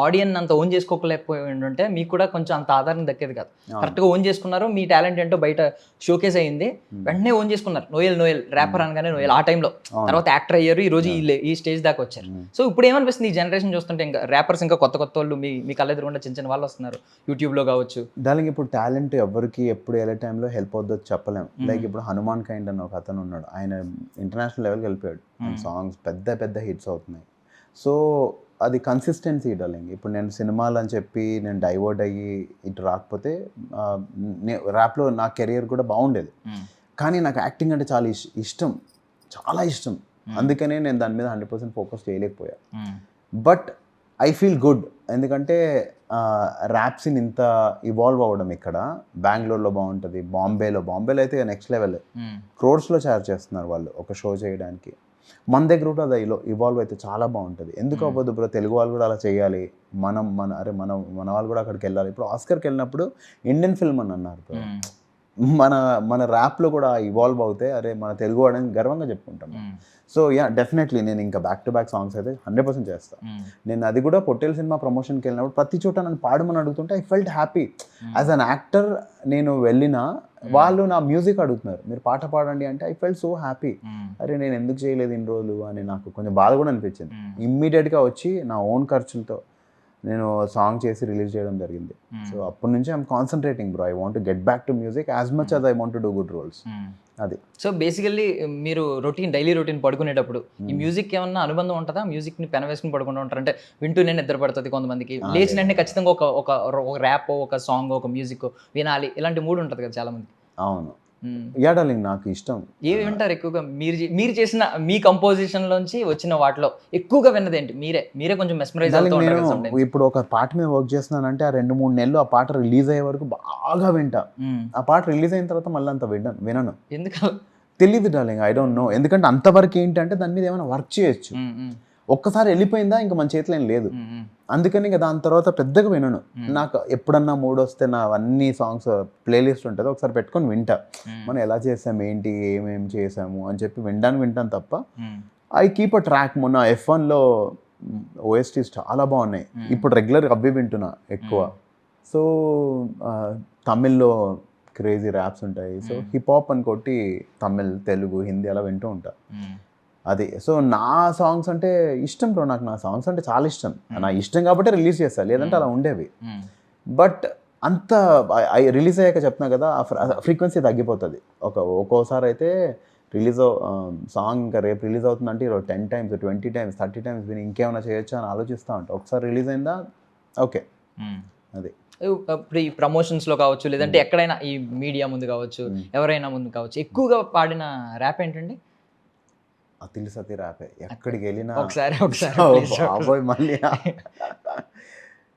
Speaker 2: ఆడియన్ అంత ఓన్ చేసుకోలేకపోయి ఉంటే మీకు కూడా కొంచెం అంత ఆధారం దక్కేది కాదు. కరెక్ట్గా ఓన్ చేసుకున్నారు, మీ టాలెంట్ ఏంటో బయట షోకేస్ అయింది, వెంటనే ఓన్ చేసుకున్నారు. నోయల్ ర్యాపర్ అనగానే నోయల్ ఆ టైంలో, తర్వాత యాక్టర్ అయ్యారు, ఈ రోజు ఈ స్టేజ్ దాకా వచ్చారు. సో ఇప్పుడు ఏమనిపిస్తుంది ఈ జనరేషన్ చూస్తుంటే, ఇంకా ర్యాపర్స్ ఇంకా కొత్త వాళ్ళు మీ కళ్ళ ఎదురుగుండా చిన్న వాళ్ళు వస్తున్నారు, యూట్యూబ్లో కావచ్చు.
Speaker 3: దానికి ఇప్పుడు టాలెంట్ ఎవరికి ఎప్పుడు ఏ టైంలో హెల్ప్ అవుద్దో చెప్పలేము. లైక్ ఇప్పుడు హనుమాన్ కైండ్ అని ఒక అతను ఉన్నాడు, ఆయన ఇంటర్నేషనల్ లెవెల్కి వెళ్ళిపోయాడు, సాంగ్స్ పెద్ద హిట్స్ అవుతున్నాయి. సో అది కన్సిస్టెన్సీ డార్లింగ్. ఇప్పుడు నేను సినిమాలు అని చెప్పి నేను డైవర్ట్ అయ్యి ఇటు రాకపోతే ర్యాప్లో నా కెరియర్ కూడా బాగుండేది. కానీ నాకు యాక్టింగ్ అంటే చాలా ఇష్టం. అందుకనే నేను దాని మీద 100% ఫోకస్ చేయలేకపోయా. బట్ ఐ ఫీల్ గుడ్, ఎందుకంటే ర్యాప్ సీన్ ఇంత ఇవాల్వ్ అవ్వడం ఇక్కడ బెంగళూరులో బాగుంటుంది, బాంబేలో అయితే నెక్స్ట్ లెవెల్, క్రోర్స్లో చార్జ్ చేస్తున్నారు వాళ్ళు ఒక షో చేయడానికి. మన దగ్గర కూడా అది ఇవాల్వ్ అయితే చాలా బాగుంటుంది. ఎందుకు అవ్వదు బ్రో, తెలుగు వాళ్ళు కూడా అలా చేయాలి, మన వాళ్ళు కూడా అక్కడికి వెళ్ళాలి. ఇప్పుడు ఆస్కర్కి వెళ్ళినప్పుడు ఇండియన్ ఫిల్మ్ అని అన్నారు బ్రో. మన ర్యాప్లో కూడా ఇవాల్వ్ అవుతే అరే మన తెలుగు వాడని గర్వంగా చెప్పుకుంటాం. సో డెఫినెట్లీ నేను ఇంకా బ్యాక్ టు బ్యాక్ సాంగ్స్ అయితే 100% చేస్తాను. నేను అది కూడా పొట్టేల్ సినిమా ప్రమోషన్కి వెళ్ళినప్పుడు ప్రతి చోట నన్ను పాడమని అడుగుతుంటే I felt happy. As an actor నేను వెళ్ళినా వాళ్ళు నా మ్యూజిక్ అడుగుతున్నారు, మీరు పాట పాడండి అంటే ఐ ఫెల్ట్ సో హ్యాపీ. అరే నేను ఎందుకు చేయలేదు ఇన్ని రోజులు అని నాకు కొంచెం బాధ కూడా అనిపించింది. ఇమ్మీడియట్గా వచ్చి నా ఓన్ ఖర్చులతో నేను సాంగ్ చేసి రిలీజ్ చేయడం జరిగింది. సో అప్పటి నుంచి I'm concentrating bro, I want to get back to music as much as I want to do good roles. అది. సో
Speaker 2: బేసికల్లీ మీరు డైలీ రొటీన్ పడుకునేటప్పుడు ఈ మ్యూజిక్ ఏమన్నా అనుబంధం ఉంటుందా? మ్యూజిక్ని పెన వేసుకుని పడుకుంటూ ఉంటారు అంటే వింటూనే నిద్ర పడుతుంది కొంతమందికి, లేచిన వెంటనే ఖచ్చితంగా ఒక ర్యాప్, ఒక సాంగ్, ఒక మ్యూజిక్ వినాలి, ఇలాంటి మూడ్ ఉంటుంది కదా చాలా మంది.
Speaker 3: అవును, డార్లింగ్ నాకు ఇష్టం.
Speaker 2: ఏవి వింటారు ఎక్కువగా? మీరు చేసిన మీ కంపోజిషన్ లోంచి వచ్చిన వాటిలో ఎక్కువగా విన్నది ఏంటి? మీరే కొంచెం మెస్మరైజ్ అవుతూ ఉంటారు.
Speaker 3: ఇప్పుడు ఒక పాట మీద వర్క్ చేస్తున్నానంటే ఆ 2-3 నెలలు ఆ పాట రిలీజ్ అయ్యే వరకు బాగా వింటా. ఆ పాట రిలీజ్ అయిన తర్వాత మళ్ళీ అంత వినను.
Speaker 2: ఎందుకు
Speaker 3: తెలీదు డార్లింగ్, ఐ డోంట్ నో. ఎందుకంటే అంతవరకు ఏంటంటే దాని మీద ఏమైనా వర్క్ చేయొచ్చు. ఒక్కసారి వెళ్ళిపోయిందా ఇంకా మన చేతిలో ఏం లేదు. అందుకని ఇంకా దాని తర్వాత పెద్దగా వినను. నాకు ఎప్పుడన్నా మూడ్ వస్తే నా అన్ని సాంగ్స్ ప్లేలిస్ట్ ఉంటుంది, ఒకసారి పెట్టుకొని వింటా. మనం ఎలా చేసాము, ఏంటి, ఏమేమి చేసాము అని చెప్పి వింటాను తప్ప ఐ కీప్ అ ట్రాక్. మొన్న F1లో OSTs చాలా బాగున్నాయి. ఇప్పుడు రెగ్యులర్ అవి వింటున్నా ఎక్కువ. సో తమిళ్లో క్రేజీ ర్యాప్స్ ఉంటాయి. సో హిప్ హాప్ అని కొట్టి తమిళ్, తెలుగు, హిందీ అలా వింటూ ఉంటా. అది. సో నా సాంగ్స్ అంటే ఇష్టం బ్రో, నాకు నా సాంగ్స్ అంటే చాలా ఇష్టం. నా ఇష్టం కాబట్టి రిలీజ్ చేస్తా, లేదంటే అలా ఉండేవి. బట్ అంత రిలీజ్ అయ్యాక చెప్తున్నా కదా, ఫ్రీక్వెన్సీ తగ్గిపోతుంది. ఒక్కోసారి అయితే సాంగ్ ఇంకా రేపు రిలీజ్ అవుతుందంటే 10 times 20 times 30 times విని ఇంకేమైనా చేయొచ్చా అని ఆలోచిస్తూ ఉంటా. ఒకసారి రిలీజ్ అయిందా ఓకే. అది
Speaker 2: ఇప్పుడు ఈ ప్రమోషన్స్లో కావచ్చు, లేదంటే ఎక్కడైనా ఈ మీడియా ముందు కావచ్చు, ఎవరైనా ముందు కావచ్చు, ఎక్కువగా పాడిన ర్యాప్ ఏంటండి?
Speaker 3: అతిలి సతి ర్యాపే. ఎక్కడికి వెళ్ళినా
Speaker 2: ఒకసారి
Speaker 3: బాబోయ్ మళ్ళీ.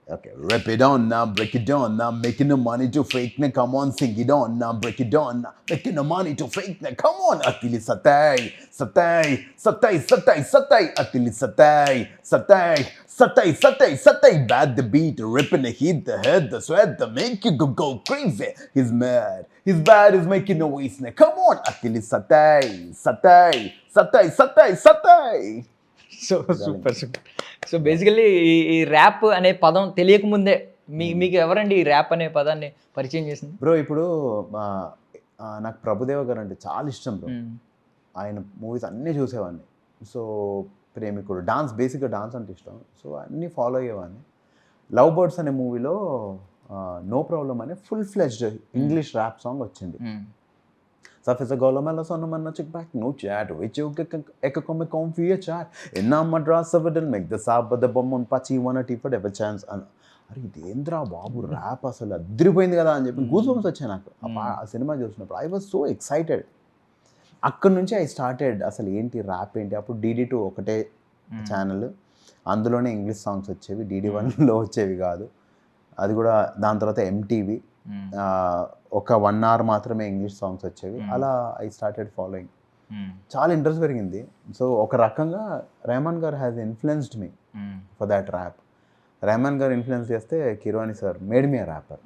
Speaker 3: Okay, rip it on now, break it down now, making the money to fake now, come on, sing it on now, break it down now, making the money to fake now, come on, Atili Satay, Satay, Satay, Satay, Satay, Atili Satay, Satay, Satay, Satay, Satay, bad the beat, ripping the heat, the head, the sweat, the make you go crazy, he's mad, he's bad, he's making a waste now, come on, Atili Satay, Satay, Satay, Satay, Satay.
Speaker 2: Super. So basically ఈ rap అనే పదం తెలియకముందే మీకు ఎవరండి ఈ rap అనే పదాన్ని పరిచయం చేసింది?
Speaker 3: బ్రో ఇప్పుడు నాకు ప్రభుదేవ గారు అంటే చాలా ఇష్టం బ్రో. ఆయన మూవీస్ అన్నీ చూసేవాడిని. సో ప్రేమికుడు, బేసిక్గా డాన్స్ అంటే ఇష్టం. సో అన్నీ ఫాలో అయ్యేవాడిని. లవ్ బర్డ్స్ అనే మూవీలో నో ప్రాబ్లం అనే full fledged English rap song వచ్చింది. Safisa Golomela Sonamana chick back, no chat, which you can come via chat. In Madras of it, make the Sabbath, the bomb on Pachi, one at if ever chance. And Arindra Babu rap asala, Dripping and goosebumps వచ్చాయి నాకు ఆ cinema చూసినప్పుడు. I was so excited. అక్కడి నుంచి I started అసలు ఏంటి rap ఏంటి. అప్పుడు DD2 ఒకటే ఛానల్, అందులోనే ఇంగ్లీష్ సాంగ్స్ వచ్చేవి, DD1లో వచ్చేవి కాదు. అది కూడా దాని తర్వాత MTV, ఒక 1 hour మాత్రమే ఇంగ్లీష్ సాంగ్స్ వచ్చేవి. అలా ఐ స్టార్టెడ్ ఫాలోయింగ్. చాలా ఇంట్రెస్ట్ పెరిగింది. సో ఒక రకంగా రెహమాన్ గారు has influenced me for that rap. Rahman గారు ఇన్ఫ్లుయెన్స్ చేస్తే Keeravani sir made me a rapper.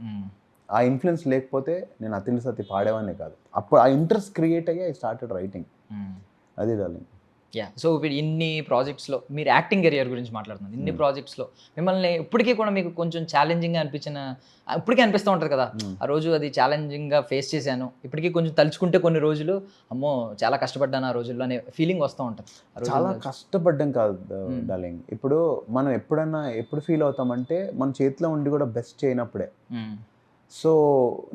Speaker 3: ఆ ఇన్ఫ్లుయెన్స్ లేకపోతే నేను అతిలి సతి పాడేవాడిని కాదు. అప్పుడు ఆ ఇంట్రెస్ట్ క్రియేట్ అయ్యి ఐ స్టార్టెడ్ రైటింగ్. అది డార్లింగ్.
Speaker 2: సో ఇప్పుడు ఇన్ని ప్రాజెక్ట్స్లో మీరు యాక్టింగ్ కెరియర్ గురించి మాట్లాడుతున్నారు. ఇన్ని ప్రాజెక్ట్స్లో మిమ్మల్ని ఇప్పటికీ కూడా మీకు కొంచెం ఛాలెంజింగ్గా ఇప్పటికీ అనిపిస్తూ ఉంటుంది కదా, ఆ రోజు అది ఛాలెంజింగ్గా ఫేస్ చేశాను, ఇప్పటికీ కొంచెం తలుచుకుంటే కొన్ని రోజులు అమ్మో చాలా కష్టపడ్డాను ఆ రోజుల్లో అనే ఫీలింగ్ వస్తూ ఉంటుంది.
Speaker 3: చాలా కష్టపడ్డం కాదు డార్లింగ్. ఇప్పుడు మనం ఎప్పుడు ఫీల్ అవుతామంటే మన చేతిలో ఉండి కూడా బెస్ట్ చేయనప్పుడే. సో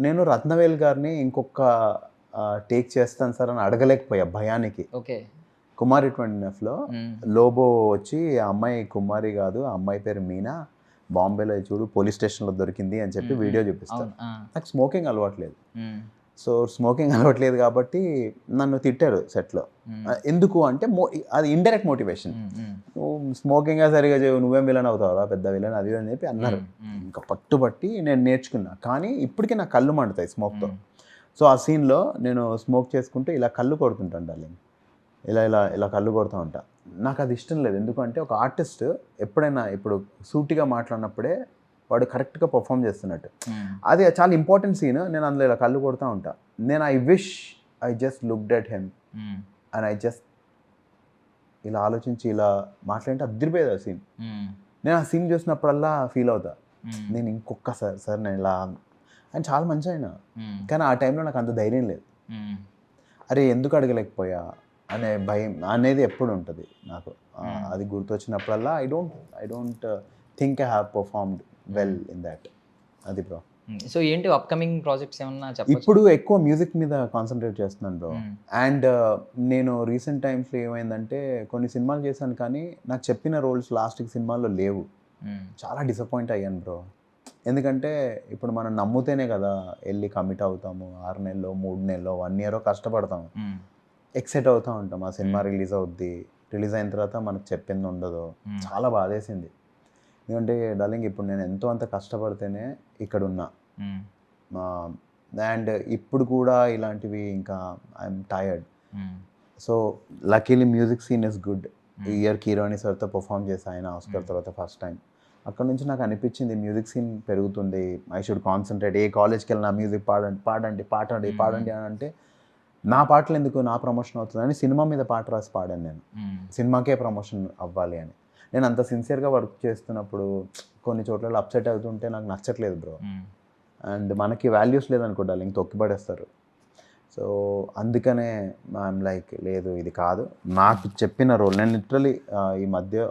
Speaker 3: నేను రత్నవేల్ గారిని ఇంకొక టేక్ చేస్తాను సార్ అని అడగలేకపోయా భయానికి.
Speaker 2: ఓకే.
Speaker 3: కుమారి 20Fలో లోబో వచ్చి ఆ అమ్మాయి కుమారి కాదు, ఆ అమ్మాయి పేరు మీనా, బాంబేలో చూడు పోలీస్ స్టేషన్లో దొరికింది అని చెప్పి వీడియో చూపిస్తాను. నాకు స్మోకింగ్ అలవాట్లేదు. సో స్మోకింగ్ అలవాట్లేదు కాబట్టి నన్ను తిట్టారు సెట్లో. ఎందుకు అంటే అది ఇండైరెక్ట్ మోటివేషన్. స్మోకింగ్ సరిగా చేయవు, నువ్వేం విలన్ అవుతావా, పెద్ద విలన్ అది అని చెప్పి అన్నారు. ఇంకా పట్టుబట్టి నేను నేర్చుకున్నా. కానీ ఇప్పటికీ నా కళ్ళు మండుతాయి స్మోక్తో. సో ఆ సీన్లో నేను స్మోక్ చేసుకుంటూ ఇలా కళ్ళు కొడుతుంటాను డార్లింగ్. ఇలా కళ్ళు కొడుతూ ఉంటా. నాకు అది ఇష్టం లేదు. ఎందుకంటే ఒక ఆర్టిస్ట్ ఎప్పుడైనా ఇప్పుడు సూటిగా మాట్లాడినప్పుడే వాడు కరెక్ట్గా పర్ఫామ్ చేస్తున్నట్టు. అది చాలా ఇంపార్టెంట్ సీన్. నేను అందులో ఇలా కళ్ళు కొడుతూ ఉంటా. నేను I just looked at him and I just ఇలా ఆలోచించి ఇలా మాట్లాడితే అదిరిపోయేది ఆ సీన్. నేను ఆ సీన్ చూసినప్పుడల్లా ఫీల్ అవుతా, నేను ఇంకొకసారి సార్ నేను ఇలా. ఆయన చాలా మంచి ఆయన, కానీ ఆ టైంలో నాకు అంత ధైర్యం లేదు. అరే ఎందుకు అడగలేకపోయా అనే భయం అనేది ఎప్పుడు ఉంటుంది నాకు. అది గుర్తొచ్చినప్పుడల్లా I don't think I have performed well in that. అది బ్రో.
Speaker 2: సో ఏంటి అప్కమింగ్ ప్రాజెక్ట్స్ ఏమన్నా చెప్పండి?
Speaker 3: ఇప్పుడు ఎక్కువ మ్యూజిక్ మీద కాన్సన్ట్రేట్ చేస్తున్నాను బ్రో. అండ్ నేను రీసెంట్ టైమ్స్లో ఏమైందంటే కొన్ని సినిమాలు చేశాను, కానీ నాకు చెప్పిన రోల్స్ లాస్ట్కి సినిమాల్లో లేవు. చాలా డిసప్పాయింట్ అయ్యాను బ్రో. ఎందుకంటే ఇప్పుడు మనం నమ్ముతేనే కదా వెళ్ళి కమిట్ అవుతాము. 6 నెలలు 3 నెలలు 1 year కష్టపడతాము, ఎక్సైట్ అవుతూ ఉంటాం. ఆ సినిమా రిలీజ్ అవుద్ది, రిలీజ్ అయిన తర్వాత మనకు చెప్పింది ఉండదు. చాలా బాధేసింది. ఎందుకంటే డార్లింగ్ ఇప్పుడు నేను ఎంతో అంత కష్టపడితేనే ఇక్కడ ఉన్నా. అండ్ ఇప్పుడు కూడా ఇలాంటివి ఇంకా I'm tired. So luckily music scene is good. Year కీరోని సార్తో పర్ఫామ్ చేసి ఆయన ఆస్కర్ తర్వాత ఫస్ట్ టైం. అక్కడ నుంచి నాకు అనిపించింది మ్యూజిక్ సీన్ పెరుగుతుంది, ఐ షుడ్ కాన్సన్ట్రేట్, ఏ కాలేజ్కి వెళ్ళినా మ్యూజిక్ పాడండి అని అంటే నా పాటలు ఎందుకు, నా ప్రమోషన్ అవుతుంది అని సినిమా మీద పాట రాసి పాడాను నేను, సినిమాకే ప్రమోషన్ అవ్వాలి అని. నేను అంత సిన్సియర్గా వర్క్ చేస్తున్నప్పుడు కొన్ని చోట్ల అప్సెట్ అవుతుంటే నాకు నచ్చట్లేదు బ్రో. అండ్ మనకి వాల్యూస్ లేదనుకోండి, ఇంక తొక్కిపడేస్తారు. సో అందుకనే ఐఎమ్ లైక్ లేదు ఇది కాదు నాకు చెప్పిన రోల్. నేను లిటరలీ ఈ మధ్య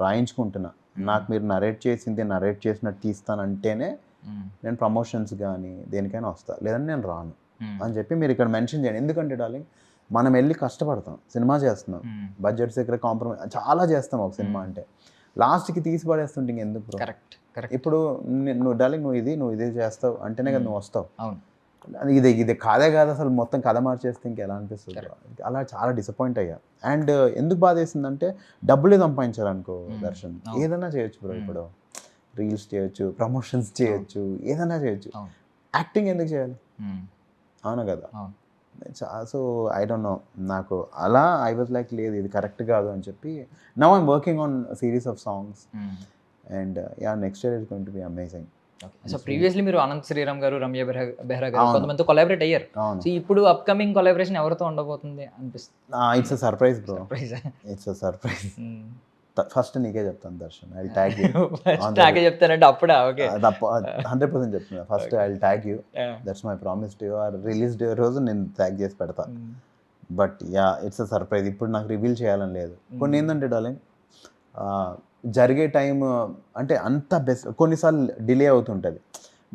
Speaker 3: రాయించుకుంటున్నా, నాకు మీరు నరేట్ చేసినట్టు తీస్తానంటేనే నేను ప్రమోషన్స్ కానీ దేనికైనా వస్తా, లేదంటే నేను రాను అని చెప్పి మీరు ఇక్కడ మెన్షన్ చేయండి. ఎందుకంటే డార్లింగ్ మనం వెళ్ళి కష్టపడతాం, సినిమా చేస్తున్నాం, బడ్జెట్స్ దగ్గర కాంప్రమైజ్ చాలా చేస్తాం ఒక సినిమా అంటే, లాస్ట్కి తీసి పడేస్తుంటే ఇంకెందుకు బ్రో.
Speaker 2: కరెక్ట్.
Speaker 3: ఇప్పుడు నువ్వు డార్లింగ్ నువ్వు ఇది చేస్తావు అంటేనే కదా నువ్వు వస్తావు. ఇది కాదే కాదు అసలు మొత్తం కథ మార్చేస్తే ఇంకెలా అనిపిస్తుంది. అలా చాలా డిసప్పాయింట్ అయ్యా. అండ్ ఎందుకు బాధ వేసిందంటే డబ్బులే సంపాదించాలనుకో దర్శన్, ఏదైనా చేయొచ్చు బ్రో. ఇప్పుడు రీల్స్ చేయొచ్చు, ప్రమోషన్స్ చేయొచ్చు, ఏదైనా చేయొచ్చు, యాక్టింగ్ ఎందుకు చేయాలి? అవును కదా. సో ఐ డోంట్ నో, నాకు అలా ఐ వాజ్ లైక్ లేదు ఇది కరెక్ట్ కాదు అని చెప్పి now I'm working on series of songs and next year is going to be amazing.
Speaker 2: So previously మీరు అనంత్ శ్రీరామ్ గారు, రమ్య బెహ్రా గారు కొంతమందితో కొలాబరేట్ అయ్యారు. సో ఇప్పుడు అప్కమింగ్ కొలాబరేషన్ ఎవరితో ఉండబోతుంది అనిపిస్తుంది?
Speaker 3: It's a surprise bro, it's a surprise. First నీకే చెప్తాను దర్శన్, ఐ ట్యాగ్ యూ.
Speaker 2: నాకే చెప్తానంటే అప్పుడా? ఓకే,
Speaker 3: 100% చెప్తున్నా. First I tag you, that's my promise to you. Or release day రోజు నేను ట్యాగ్ చేసి పెడతా. But it's a surprise. ఇప్పుడు నాకు రివీల్ చేయాలని లేదు. కొన్ని ఏంటంటే డార్లింగ్ జరిగే టైం అంటే అంత బెస్ట్, కొన్నిసార్లు డిలే అవుతుంటుంది.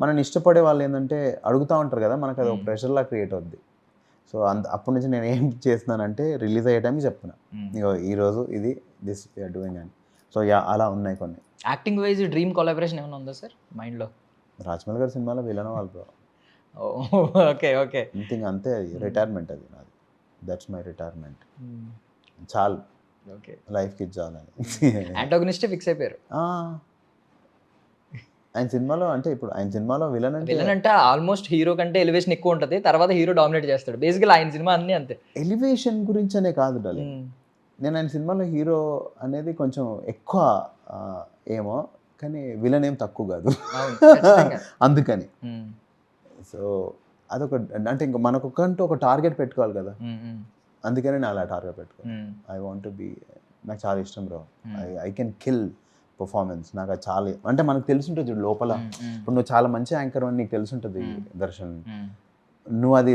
Speaker 3: మనం ఇష్టపడే వాళ్ళు ఏంటంటే అడుగుతూ ఉంటారు కదా, మనకు అది ఒక ప్రెషర్లా క్రియేట్ అవుద్ది. సో అప్పటి నుంచి నేను ఏం చేస్తున్నానంటే రిలీజ్ అయ్యే టైంకి చెప్తున్నా, ఈరోజు ఇది దిస్ వీఆర్ డూయింగ్ అని. సో అలా ఉన్నాయి కొన్ని.
Speaker 2: యాక్టింగ్ వైజ్ డ్రీమ్ కొలాబరేషన్ ఏమైనా ఉందా సార్ మైండ్లో?
Speaker 3: రాజమౌళి గారి సినిమాలో విలన్ వాళ్ళు బ్రో.
Speaker 2: ఓకే ఓకే,
Speaker 3: అంతే, అది రిటైర్మెంట్, అది నాది, దట్స్ మై రిటైర్మెంట్. చాలు,
Speaker 2: ఓకే,
Speaker 3: లైఫ్కి ఇచ్చాలని.
Speaker 2: యాంటాగనిస్టే ఫిక్స్ అయిపోయారు
Speaker 3: ఆయన సినిమాలో. అంటే ఇప్పుడు ఆయన సినిమాలో విలన్
Speaker 2: అంటే ఆల్మోస్ట్ హీరో కంటే ఎలివేషన్ ఎక్కువ ఉంటుంది, తర్వాత హీరో డామినేట్ చేస్తాడు. బేసికల్ ఆయన సినిమా అన్నీ అంతే. ఎలివేషన్
Speaker 3: గురించి అనే కాదు డాలి, నేను ఆయన సినిమాలో హీరో అనేది కొంచెం ఎక్కువ ఏమో, కానీ విలన్ ఏం తక్కువ కాదు అందుకని. సో అదొక అంటే ఇంకా మనకొకంటూ ఒక టార్గెట్ పెట్టుకోవాలి కదా, అందుకనే నేను అలా టార్గెట్ పెట్టుకోవాలి. ఐ వాంట్ టు బీ, నాకు చాలా ఇష్టం bro, I can kill performance. నాకు అది చాలా, అంటే మనకు తెలుసుంటుంది లోపల. ఇప్పుడు నువ్వు చాలా మంచి యాంకర్ అని నీకు తెలుసుంటుంది దర్శన్, నువ్వు అది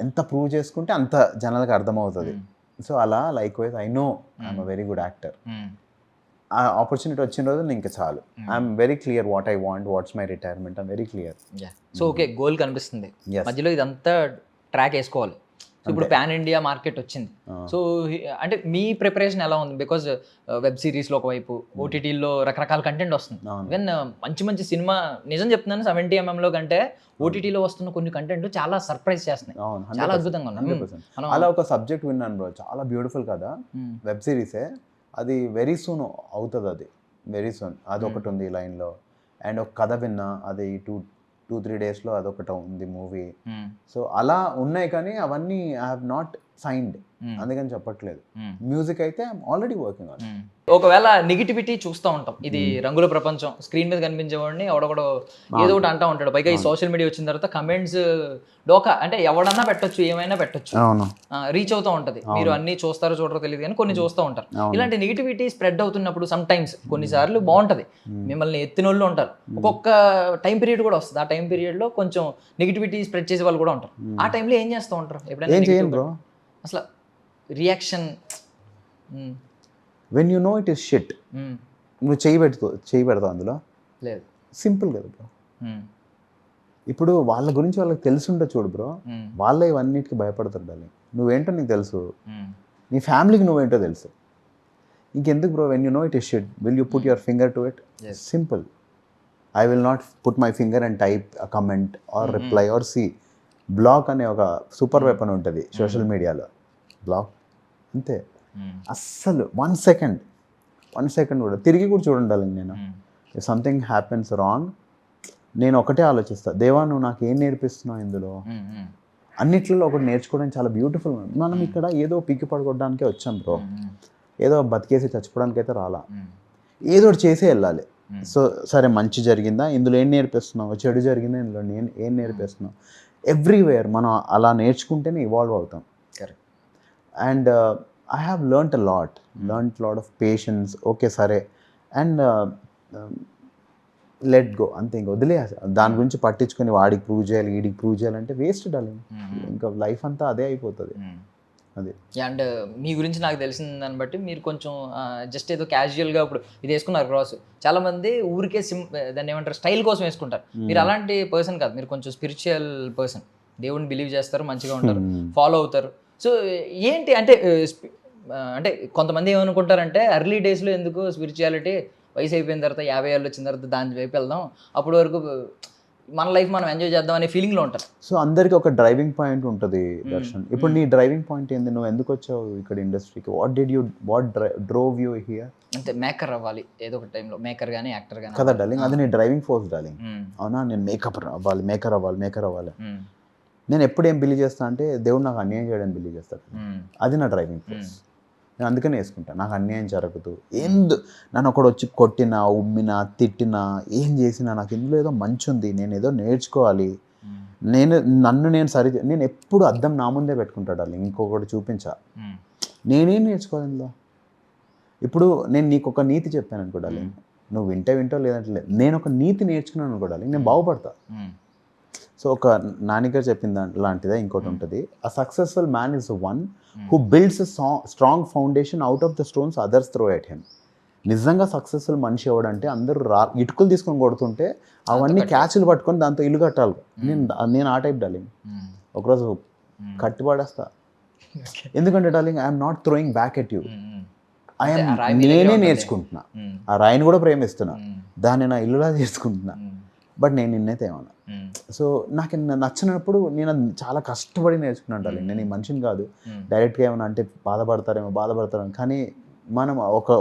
Speaker 3: ఎంత ప్రూవ్ చేసుకుంటే అంత జనాలకు అర్థమవుతుంది. సో అలా like wise I know I'm a very good actor. ఆ ఆపర్చునిటీ వచ్చిన రోజు ఇంకా చాలు. I'm very clear what I want, what's my retirement, I'm very clear.
Speaker 2: So okay, goal కనిపిస్తుంది, మధ్యలో ఇదంతా ట్రాక్ వేసుకోవాలి. సో ఇప్పుడు పాన్ ఇండియా మార్కెట్ వచ్చింది. సో అంటే మీ ప్రిపరేషన్ ఎలా ఉంది? బికాజ్ వెబ్ సిరీస్లో ఒకవైపు, ఓటీటీలో రకరకాల కంటెంట్ వస్తుంది. ఈవెన్ మంచి మంచి సినిమా, నిజం చెప్తున్నాను, 70mm కంటే ఓటీటీలో వస్తున్న కొన్ని కంటెంట్ చాలా సర్ప్రైజ్ చేస్తున్నాయి, చాలా అద్భుతంగా ఉన్నాయి.
Speaker 3: అలా ఒక సబ్జెక్ట్ విన్నాను బ్రో, చాలా బ్యూటిఫుల్ కదా, వెబ్ సిరీసే, అది వెరీ సూన్ అవుతుంది, అది వెరీ సూన్. అది ఒకటి ఉంది లైన్లో. అండ్ ఒక కథ విన్నా, అది 2-3 డేస్లో అదొకటి ఉంది మూవీ. సో అలా ఉన్నాయి, కానీ అవన్నీ ఐ హావ్ నాట్ సైన్డ్, అందుకని చెప్పట్లేదు. మ్యూజిక్ అయితే ఐఎమ్ ఆల్రెడీ వర్కింగ్ ఆన్.
Speaker 2: ఒకవేళ నెగిటివిటీ చూస్తూ ఉంటాం, ఇది రంగుల ప్రపంచం, స్క్రీన్ మీద కనిపించేవాడిని ఎవడొకడో ఏదో ఒకటి అంటూ ఉంటాడు. పైగా ఈ సోషల్ మీడియా వచ్చిన తర్వాత కమెంట్స్ డోకా, అంటే ఎవడన్నా పెట్టొచ్చు, ఏమైనా పెట్టొచ్చు, రీచ్ అవుతూ ఉంటుంది. మీరు అన్ని చూస్తారో చూడరో తెలియదు కానీ కొన్ని చూస్తూ ఉంటారు. ఇలాంటి నెగిటివిటీ స్ప్రెడ్ అవుతున్నప్పుడు సమ్ టైమ్స్ కొన్నిసార్లు బాగుంటుంది, మిమ్మల్ని ఎత్తినోళ్ళు ఉంటారు, ఒక్కొక్క టైం పీరియడ్ కూడా వస్తుంది, ఆ టైం పీరియడ్లో కొంచెం నెగిటివిటీ స్ప్రెడ్ చేసే వాళ్ళు కూడా ఉంటారు. ఆ టైంలో ఏం చేస్తూ ఉంటారు? ఎప్పుడైనా అసలు reaction?
Speaker 3: When you know it is shit, నువ్వు చేయి పెడతావు అందులో, లేదు సింపుల్ కదా బ్రో. ఇప్పుడు వాళ్ళ గురించి వాళ్ళకి తెలుసుంటే చూడు బ్రో, వాళ్ళే ఇవన్నిటికి భయపడతారు డాలి. నువ్వేంటో నీకు తెలుసు, నీ ఫ్యామిలీకి నువ్వేంటో తెలుసు, ఇంకెందుకు bro? When you know it is shit, will you put your finger to it? Simple. I will not put my finger and type a comment or reply or see. Block అనే ఒక సూపర్ వెపన్ ఉంటుంది social మీడియాలో, block అంతే. అస్సలు 1 second కూడా తిరిగి కూడా చూడండి. నేను సంథింగ్ హ్యాపెన్స్ రాంగ్, నేను ఒకటే ఆలోచిస్తా, దేవా నువ్వు నాకు ఏం నేర్పిస్తున్నావు ఇందులో? అన్నిట్లలో ఒకటి నేర్చుకోవడం చాలా బ్యూటిఫుల్. మనం ఇక్కడ ఏదో పీకి పడగొట్టడానికే వచ్చాం బ్రో. ఏదో బతికేసి చచ్చిపోవడానికి అయితే రాలా, ఏదో ఒకటి చేసే వెళ్ళాలి. సో సరే మంచి జరిగిందా, ఇందులో ఏం నేర్పిస్తున్నావు, చెడు జరిగిందా, ఇందులో నేను ఏం నేర్పిస్తున్నావు, ఎవ్రీవేర్ మనం అలా నేర్చుకుంటేనే ఇవాల్వ్ అవుతాం.
Speaker 2: Correct.
Speaker 3: And I have learned lot of patience. Okay సరే, అండ్ లెట్ గో అంతే, ఇంక వదిలే. దాని గురించి పట్టించుకొని వాడికి ప్రూవ్ చేయాలి వీడికి ప్రూవ్ చేయాలంటే వేస్ట్ డార్లింగ్. ఇంకా లైఫ్ అంతా అదే అయిపోతుంది. అది.
Speaker 2: అండ్ మీ గురించి నాకు తెలిసిన దాన్ని బట్టి మీరు కొంచెం జస్ట్ ఏదో క్యాజువల్గా ఇప్పుడు ఇది వేసుకున్నారు క్రాస్, చాలా మంది ఊరికే దాన్ని ఏమంటారు స్టైల్ కోసం వేసుకుంటారు. మీరు అలాంటి పర్సన్ కాదు, మీరు కొంచెం స్పిరిచువల్ పర్సన్, దేవుడిని బిలీవ్ చేస్తారు, మంచిగా ఉంటారు, ఫాలో అవుతారు. సో ఏంటి అంటే అంటే కొంతమంది ఏమనుకుంటారంటే ఎర్లీ డేస్లో ఎందుకు స్పిరిచువాలిటీ, వయసు అయిపోయిన తర్వాత 50 ఏళ్ళు వచ్చిన తర్వాత దాని వైపు వెళ్దాం, అప్పటి వరకు మన లైఫ్ మనం ఎంజాయ్ చేద్దాం అనే ఫీలింగ్లో ఉంటారు.
Speaker 3: సో అందరికి ఒక డ్రైవింగ్ పాయింట్ ఉంటుంది దర్శన్. ఇప్పుడు నీ డ్రైవింగ్ పాయింట్ ఏంది, నువ్వు ఎందుకు వచ్చావు ఇక్కడ ఇండస్ట్రీకి, వాట్ డ్రోవ్ యూ హియర్?
Speaker 2: అంటే మేకర్ అవ్వాలి ఏదో ఒక టైంలో, మేకర్ కానీ యాక్టర్ కానీ
Speaker 3: కదా డార్లింగ్, అది నీ డ్రైవింగ్ ఫోర్స్ డార్లింగ్. అవునా, నేను మేకర్ అవ్వాలి. నేను ఎప్పుడు ఏం బిలీవ్ చేస్తా అంటే దేవుడు నాకు అన్యాయం చేయడానికి బిలీవ్ చేస్తాడు, అది నా డ్రైవింగ్ ఫోర్స్. నేను అందుకనే వేసుకుంటాను, నాకు అన్యాయం జరగదు. నన్ను ఒకడు వచ్చి కొట్టినా, ఉమ్మినా, తిట్టినా, ఏం చేసినా నాకు ఇందులో ఏదో మంచి ఉంది, నేను ఏదో నేర్చుకోవాలి, నేను ఎప్పుడు అద్దం నా ముందే పెట్టుకుంటాడు వాళ్ళు, ఇంకొకటి చూపించా, నేనేం నేర్చుకోవాలి ఇందులో. ఇప్పుడు నేను నీకు ఒక నీతి చెప్పాను అనుకోడాలి, నువ్వు వింటో లేదంటే నేను ఒక నీతి నేర్చుకున్నాను అనుకోడాలి, నేను బాగుపడతా. సో ఒక నానిగారు చెప్పిన లాంటిదే ఇంకోటి ఉంటుంది, a successful man is one who builds strong foundation out of the stones others throw at him. నిజంగా సక్సెస్ఫుల్ మనిషి ఎవడంటే అందరూ ఇటుకలు తీసుకొని కొడుతుంటే అవన్నీ క్యాచ్లు పట్టుకొని దాంతో ఇల్లు కట్టాలి. నేను ఆ టైప్ డార్లింగ్, ఒకరోజు కట్టిపడేస్తా. ఎందుకంటే darling I'm not throwing back at you, నేనే నేర్చుకుంటున్నా, ఆ రాయిని కూడా ప్రేమిస్తున్నా, దాన్ని నా ఇల్లులా చేసుకుంటున్నా, బట్ నేను నిన్నైతే ఏమన్నా. సో నాకు నచ్చినప్పుడు నేను చాలా కష్టపడి నేర్చుకున్నాను డార్లింగ్. నేను ఈ మనిషిని కాదు డైరెక్ట్గా ఏమన్నా అంటే బాధపడతారేమో, కానీ మనం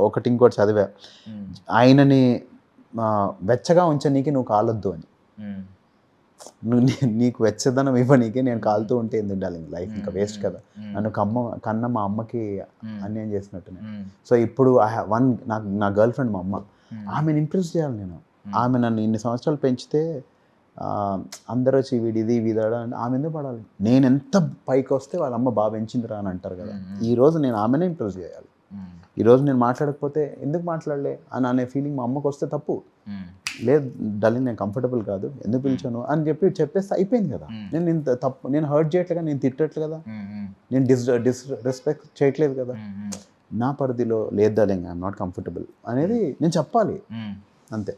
Speaker 3: ఒకటి ఇంకోటి చదివా, ఆయనని వెచ్చగా ఉంచనీకి నువ్వు కాలొద్దు అని. నీకు వెచ్చదనం ఇవ్వనీకి నేను కాలుతూ ఉంటే ఎందుకు డార్లింగ్, లైఫ్ ఇంకా వేస్ట్ కదా. నన్ను కన్న మా అమ్మకి అన్యాయం చేసినట్టు. సో ఇప్పుడు నా గర్ల్ ఫ్రెండ్ మా అమ్మ, ఆమెను ఇంప్రెస్ చేయాలి నేను. ఆమె నన్ను ఇన్ని సంవత్సరాలు పెంచితే అందరూ వచ్చి వీడిది వీదాడు అంటే ఆమె ఎందుకు పడాలి, నేను ఎంత పైకి వస్తే వాళ్ళ అమ్మ బాగా పెంచిందిరా అని అంటారు కదా. ఈరోజు నేను ఆమెనే ఇంప్రెస్ చేయాలి. ఈరోజు నేను మాట్లాడకపోతే ఎందుకు మాట్లాడలే అని అనే ఫీలింగ్ మా అమ్మకు వస్తే తప్పు లేదు డార్లింగ్, నేను కంఫర్టబుల్ కాదు, ఎందుకు పిలిచాను అని చెప్పేస్తే అయిపోయింది కదా. నేను ఇంత తప్పు, నేను హర్ట్ చేయట్లేదు, నేను తిట్టట్లేదు కదా, నేను డిస్రెస్పెక్ట్ చేయట్లేదు కదా, నా పరిధిలో లేదు డార్లింగ్, ఐఎమ్ నాట్ కంఫర్టబుల్ అనేది నేను చెప్పాలి అంతే.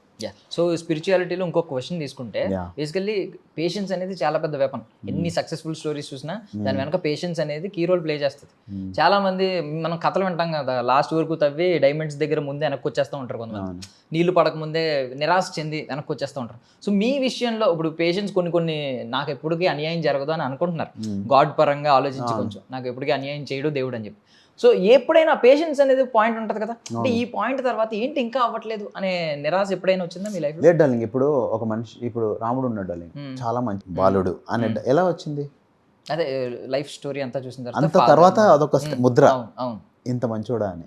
Speaker 2: సో స్పిరిచువాలిటీలో ఇంకొక క్వశ్చన్ తీసుకుంటే, బేసికల్లీ పేషెన్స్ అనేది చాలా పెద్ద వెపన్. ఎన్ని సక్సెస్ఫుల్ స్టోరీస్ చూసినా దాని వెనక పేషెన్స్ అనేది కీ రోల్ ప్లే చేస్తుంది. చాలా మంది మనం కథలు వింటాం కదా, లాస్ట్ వరకు తవ్వి డైమండ్స్ దగ్గర ముందే వెనక్కి వచ్చేస్తూ ఉంటారు, కొంతమంది నీళ్లు పడక ముందే నిరాశ చెంది వెనక్కి వచ్చేస్తూ ఉంటారు. సో మీ విషయంలో ఇప్పుడు పేషెన్స్ కొన్ని నాకు ఎప్పటికీ అన్యాయం జరగదు అని అనుకుంటున్నారు, గాడ్ పరంగా ఆలోచించి కొంచెం నాకు ఎప్పటికీ అన్యాయం చేయడు దేవుడు అని చెప్పి. సో ఎప్పుడైనా పేషెన్స్ అనేది పాయింట్ ఉంటుంది కదా, అంటే ఈ పాయింట్ తర్వాత ఏంటి ఇంకా అవ్వట్లేదు అనే నిరాశ ఎప్పుడైనా వచ్చిందా మీ లైఫ్?
Speaker 3: లేదు డార్లింగ్, ఇప్పుడు ఒక మనిషి, ఇప్పుడు రాముడు ఉన్నాడు డార్లింగ్, చాలా మంచి బాలుడు అనే ఎలా వచ్చింది,
Speaker 2: అదే లైఫ్ స్టోరీ అంతా చూసిన
Speaker 3: తర్వాత అదొక ముద్ర, ఇంత మంచోడా అని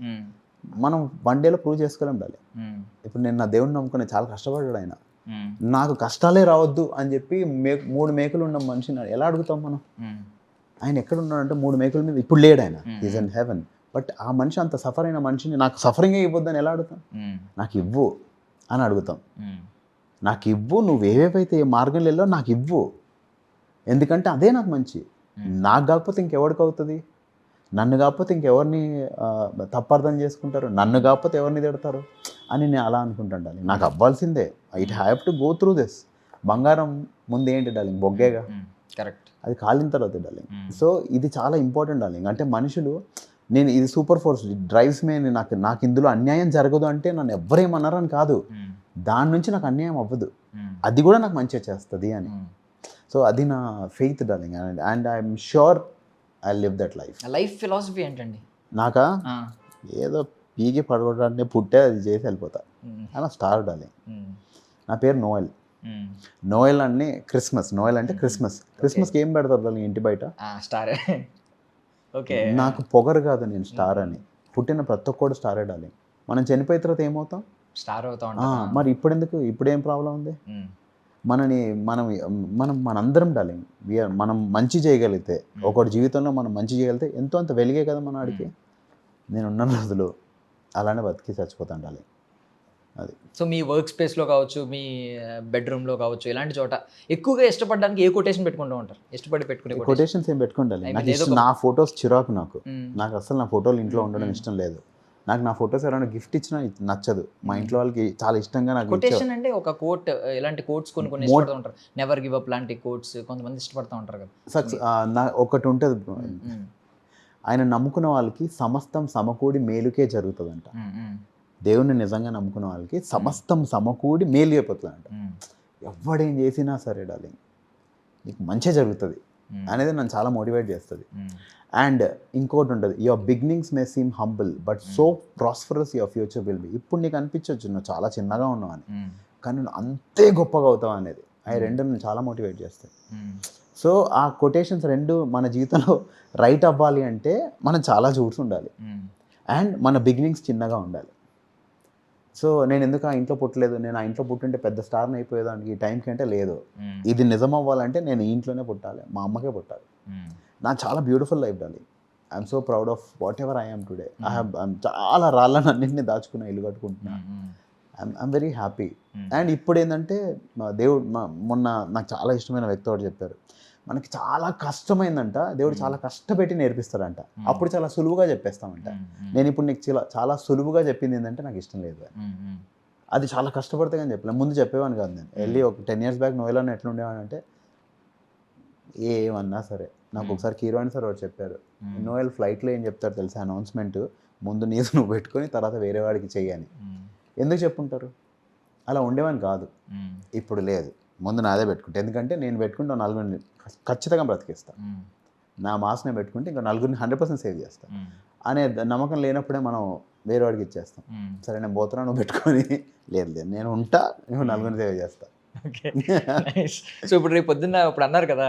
Speaker 3: మనం వన్ డేలో ప్రూవ్ చేసుకోలేం డార్లింగ్. ఇప్పుడు నేను నా దేవుడిని నమ్ముకుని చాలా కష్టపడ్డాడు ఆయన, నాకు కష్టాలే రావద్దు అని చెప్పి 3 మేకలు ఉన్న మనిషిని ఎలా అడుగుతాం మనం? ఆయన ఎక్కడ ఉన్నాడంటే 3 మేకుల మీద ఇప్పుడు లేడు ఆయన, ఈజ్ ఇన్ హెవెన్. బట్ ఆ మనిషి అంత సఫర్ అయిన మనిషిని నాకు సఫరింగే ఇవ్వద్దని ఎలా అడుగుతాం? నాకు ఇవ్వు అని అడుగుతాం. నాకు ఇవ్వు, నువ్వు ఏవేవైతే ఏ మార్గంలో వెళ్ళో నాకు ఇవ్వు, ఎందుకంటే అదే నాకు మంచి. నాకు కాకపోతే ఇంకెవరికి అవుతుంది? నన్ను కాకపోతే ఇంకెవరిని తప్పర్థం చేసుకుంటారు? నన్ను కాకపోతే ఎవరిని తిడతారు అని నేను అలా అనుకుంటాను డార్లింగ్. నాకు అవ్వాల్సిందే, it have to go through this. బంగారం ముందు ఏంటి డార్లింగ్? బొగ్గేగా. కరెక్ట్, అది కాలిన తర్వాత డార్లింగ్. సో ఇది చాలా ఇంపార్టెంట్ డార్లింగ్. అంటే మనుషులు, నేను ఇది సూపర్ ఫోర్స్ డ్రైవ్స్ మే, నాకు ఇందులో అన్యాయం జరగదు అంటే నన్ను ఎవ్వరేమన్నారని కాదు, దాని నుంచి నాకు అన్యాయం అవ్వదు, అది కూడా నాకు మంచిగా చేస్తుంది అని. సో అది నా faith darling, and I'm sure I live that life.
Speaker 2: Life philosophy ఏంటండి?
Speaker 3: నాకా ఏదో పీకి పడగొట్టడానికి పుట్టే అది చేసి వెళ్ళిపోతా అలా స్టార్ డార్లింగ్. నా పేరు నోయల్. నోయల్ అంటే క్రిస్మస్, నోయల్ అంటే క్రిస్మస్కి ఏం పెడతారు దాన్ని ఇంటి బయట?
Speaker 2: స్టార్. ఓకే,
Speaker 3: నాకు పొగరు కాదు నేను స్టార్ అని, పుట్టిన ప్రతి ఒక్కడు స్టార్ డార్లింగ్. మనం చనిపోయిన తర్వాత ఏమవుతాం?
Speaker 2: స్టార్ అవుతా
Speaker 3: ఆ,
Speaker 2: ఉంటాం.
Speaker 3: మరి ఇప్పుడేం ప్రాబ్లం ఉంది? మనం మనందరం డార్లింగ్ మనం మంచి చేయగలిగితే, ఒకటి జీవితంలో మనం మంచి చేయగలిగితే ఎంతో అంత వెలిగే కదా మన ఆడికి. నేను ఉన్న రోజులు అలానే బతికి చచ్చిపోతాను డార్లింగ్. అది
Speaker 2: సో మీ వర్క్ స్పేస్లో కావచ్చు, మీ బెడ్రూమ్లో కావచ్చు, ఇలాంటి చోట ఎక్కువగా ఇష్టపడడానికి ఏ కొటేషన్ పెట్టుకుంటూ ఉంటారు? ఇష్టపడి పెట్టుకునే quotation?
Speaker 3: కొటేషన్స్ ఏం పెట్టుకుండాలి.
Speaker 2: I mean,
Speaker 3: నాకు
Speaker 2: ఏదో
Speaker 3: ఇష్టం, నా ఫొటోస్ చిరాకు నాకు.
Speaker 2: మ్మ్.
Speaker 3: నాకు అసలు నా ఫోటోలు ఇంట్లో ఉండడం ఇష్టం లేదు. నాకు నా ఫొటోస్ ఎవరైనా గిఫ్ట్ ఇచ్చినా నచ్చదు. మా ఇంట్లో వాళ్ళకి చాలా ఇష్టంగా నాకు
Speaker 2: కొటేషన్ అంటే ఒక కోట్, ఇలాంటి కోట్స్ కొన్ని ఇష్టపడుతూ ఉంటారు. నెవర్ గివ్ అప్ లాంటి కోట్స్ కొంతమంది ఇష్టపడుతూ ఉంటారు కదా.
Speaker 3: నా ఒకటి ఉంటుంది, ఆయన నమ్ముకున్న వాళ్ళకి సమస్తం సమకూడి మేలుకే జరుగుతుందంట. దేవుణ్ణి నిజంగా నమ్ముకున్న వాళ్ళకి సమస్తం సమకూడి మేలు అయిపోతుందంట. ఎవడేం చేసినా సరే డార్లింగ్ నీకు మంచి జరుగుతుంది అనేది నన్ను చాలా మోటివేట్ చేస్తుంది. అండ్ ఇంకోటి ఉంటుంది, your beginnings May seam humble but so prosperous your future will be. ఇప్పుడు నీకు అనిపించవచ్చు నువ్వు చాలా చిన్నగా ఉన్నావు అని, కానీ నువ్వు అంతే గొప్పగా అవుతావు అనేది. అవి రెండు నన్ను చాలా మోటివేట్ చేస్తాయి. సో ఆ కొటేషన్స్ రెండు మన జీవితంలో రైట్ అవ్వాలి అంటే మనం చాలా చూసి ఉండాలి అండ్ మన బిగినింగ్స్ చిన్నగా ఉండాలి. సో నేను ఎందుకు ఆ ఇంట్లో పుట్టలేదు, నేను ఆ ఇంట్లో పుట్టుంటే పెద్ద స్టార్ని అయిపోయేదానికి ఈ టైంకి అంటే లేదు. ఇది నిజం అవ్వాలంటే నేను ఈ ఇంట్లోనే పుట్టాలి, మా అమ్మకే పుట్టాలి. నా చాలా beautiful life darling. I'm so proud of whatever I'm today. చాలా రాళ్ళని అన్నింటినీ దాచుకున్నా, ఇల్లు కట్టుకుంటున్నా. I'm very happy. అండ్ ఇప్పుడు ఏంటంటే దేవుడు మొన్న నాకు చాలా ఇష్టమైన వ్యక్తి ఒకటి చెప్పారు, మనకి చాలా కష్టమైందంట, దేవుడు చాలా కష్టపెట్టి నేర్పిస్తాడంట, అప్పుడు చాలా సులువుగా చెప్పేస్తామంట. నేను ఇప్పుడు నీకు చాలా సులువుగా చెప్పింది ఏంటంటే నాకు ఇష్టం లేదు, అది చాలా కష్టపడితే కానీ చెప్పలే. ముందు చెప్పేవాని కాదు. నేను వెళ్ళి ఒక 10 years బ్యాక్ నోయెలాని ఎట్లా ఉండేవాడు అంటే ఏమన్నా సరే. నాకు ఒకసారి హీరోయిన్ సార్ ఒకటి చెప్పారు, నోయల్ ఫ్లైట్లో ఏం చెప్తారు తెలుసా అనౌన్స్మెంట్, ముందు నీసు నువ్వు పెట్టుకొని తర్వాత వేరే వాడికి చెయ్యని. ఎందుకు చెప్పుంటారు? అలా ఉండేవాని కాదు. ఇప్పుడు లేదు, ముందు నాదే పెట్టుకుంటా. ఎందుకంటే నేను పెట్టుకుంటే 4 ఖచ్చితంగా బ్రతికిస్తాను. నా మాస్ నేను పెట్టుకుంటే ఇంకా 4 100% సేవ్ చేస్తాను అనే నమ్మకం లేనప్పుడే మనం వేరే వాడికి ఇచ్చేస్తాం. సరే నేను పోతున్నా, నువ్వు పెట్టుకొని. లేదు నేను ఉంటా, నువ్వు 4 సేవ్ చేస్తా.
Speaker 2: సో ఇప్పుడు రేపు పొద్దున్న ఇప్పుడు అన్నారు కదా,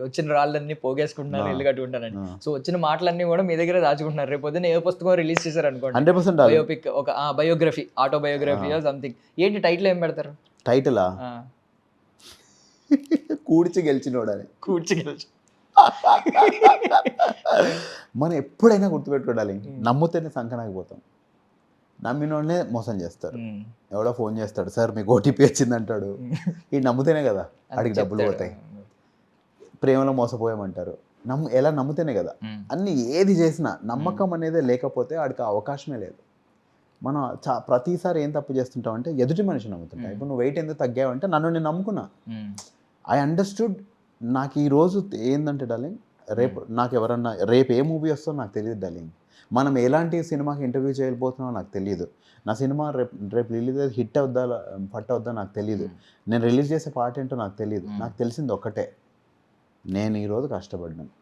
Speaker 2: వచ్చిన రాళ్ళన్నీ పోగేసుకుంటున్నారు, ఇల్లు కట్టుకుంటారని. సో వచ్చిన మాటలన్నీ కూడా మీ దగ్గర దాచుకుంటున్నారు. రేపు పొద్దున్న ఏ పుస్తకం రిలీజ్ చేశారు అనుకోండి,
Speaker 3: 100%
Speaker 2: బయోపిక్, ఒక బయోగ్రఫీ, ఆటోబయోగ్రఫీ సంథింగ్, ఏంటి టైటిల్ ఏం పెడతారు?
Speaker 3: టైటిలా? కూర్చి గెలిచినోడని.
Speaker 2: కూర్చి గెలిచి.
Speaker 3: మనం ఎప్పుడైనా గుర్తుపెట్టుకోవాలి, నమ్ముతేనే సంకనాకపోతాం, నమ్మినోడనే మోసం చేస్తారు. ఎవడో ఫోన్ చేస్తాడు, సార్ మీకు ఓటీపీ వచ్చింది అంటాడు, ఈ నమ్ముతేనే కదా అడిగి డబ్బులు పోతాయి. ప్రేమలో మోసపోయామంటారు, ఎలా నమ్ముతేనే కదా. అన్ని ఏది చేసినా నమ్మకం అనేది లేకపోతే ఆడికి అవకాశమే లేదు. మనం ప్రతిసారి ఏం తప్పు చేస్తుంటాం అంటే ఎదుటి మనిషి నమ్ముతుంటా. ఇప్పుడు నువ్వు వెయిట్ ఎందుకు తగ్గావంటే నన్ను నేను నమ్ముకున్నా, ఐ అండర్స్టూడ్. నాకు ఈరోజు ఏంటంటే డార్లింగ్, నాకు ఎవరన్నా రేపు ఏ మూవీ వస్తుందో నాకు తెలియదు డార్లింగ్. మనం ఎలాంటి సినిమాకి ఇంటర్వ్యూ చేయబోతున్నామో నాకు తెలియదు. నా సినిమా రేపు రిలీజ్ అయితే హిట్ అవుద్దా పట్ట అవుద్దా నాకు తెలియదు. నేను రిలీజ్ చేసే పాట ఏంటో నాకు తెలియదు. నాకు తెలిసింది ఒక్కటే, నేను ఈరోజు కష్టపడ్డాను.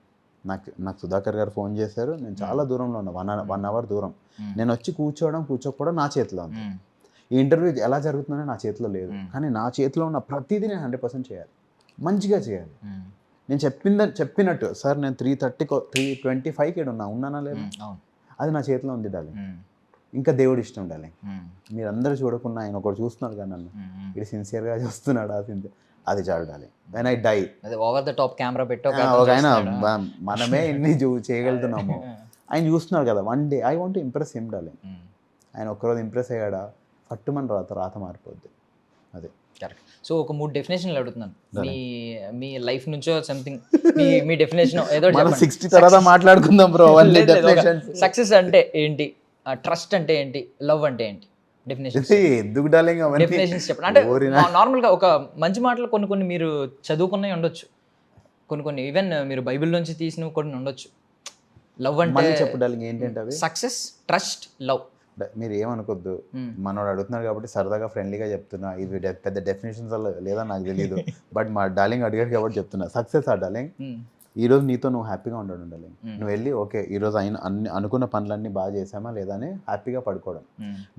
Speaker 3: నాకు సుధాకర్ గారు ఫోన్ చేశారు, నేను చాలా దూరంలో ఉన్నా, 1 hour దూరం. నేను వచ్చి కూర్చోకపోవడం నా చేతిలో ఉంది. ఈ ఇంటర్వ్యూ ఎలా జరుగుతుందని నా చేతిలో లేదు, కానీ నా చేతిలో ఉన్న ప్రతిదీ నేను 100% చేయాలి, మంచిగా చేయాలి. నేను చెప్పినట్టు సార్ నేను 3:25కి ఉన్నానా లేదు, అది నా చేతిలో ఉంది డార్లింగ్. ఇంకా దేవుడు ఇష్టం డార్లింగ్. మీరందరూ చూడకుండా ఆయన ఒకటి చూస్తున్నారు కానీ నన్ను, ఇది సిన్సియర్గా చూస్తున్నాడు, అది చాలు darling. When I die,
Speaker 2: over the top camera పెట్టో
Speaker 3: ఆయన మనమే ఎన్ని చేయగలుగుతున్నాము, ఆయన చూస్తున్నారు కదా. One day I want to impress him darling. ఆయన ఒక్కరోజు ఇంప్రెస్ అయ్యాడా పట్టుమని రాత మారిపోద్ది. అదే
Speaker 2: కరెక్ట్. సో ఒక 3 డెఫినేషన్లు అడుగుతున్నాను, మీ లైఫ్ నుంచో సంథింగ్, మీ డెఫినేషన్ ఏదో
Speaker 3: 60 తర్వాత మాట్లాడుకుందాం బ్రో.
Speaker 2: సక్సెస్ అంటే ఏంటి, ట్రస్ట్ అంటే ఏంటి, లవ్ అంటే ఏంటి, డెఫినేషన్స్
Speaker 3: ఎందుకు డార్లింగ్
Speaker 2: డెఫినేషన్స్ చెప్పండి. అంటే నార్మల్గా ఒక మంచి మాటలు కొన్ని మీరు చదువుకున్నవి ఉండొచ్చు, కొన్ని ఈవెన్ మీరు బైబిల్ నుంచి తీసినవి కొన్ని ఉండొచ్చు. లవ్ అంటే
Speaker 3: చెప్పు డార్లింగ్ ఏంటంటే అవి,
Speaker 2: సక్సెస్, ట్రస్ట్, లవ్.
Speaker 3: మీరు ఏమనుకోద్దు, మనోడు అడుగుతున్నారు కాబట్టి సరదాగా ఫ్రెండ్లీగా చెప్తున్నా. ఇవి పెద్ద డెఫినేషన్స్ లేదా నాకు తెలియదు, బట్ మా డార్లింగ్ అడిగాడు కాబట్టి చెప్తున్నా. సక్సెస్ డార్లింగ్, ఈరోజు నీతో నువ్వు హ్యాపీగా ఉండడం డార్లింగ్. నువ్వు వెళ్ళి ఓకే ఈరోజు అనుకున్న పనులన్నీ బాగా చేసామా లేదా అని హ్యాపీగా పడుకోవడం.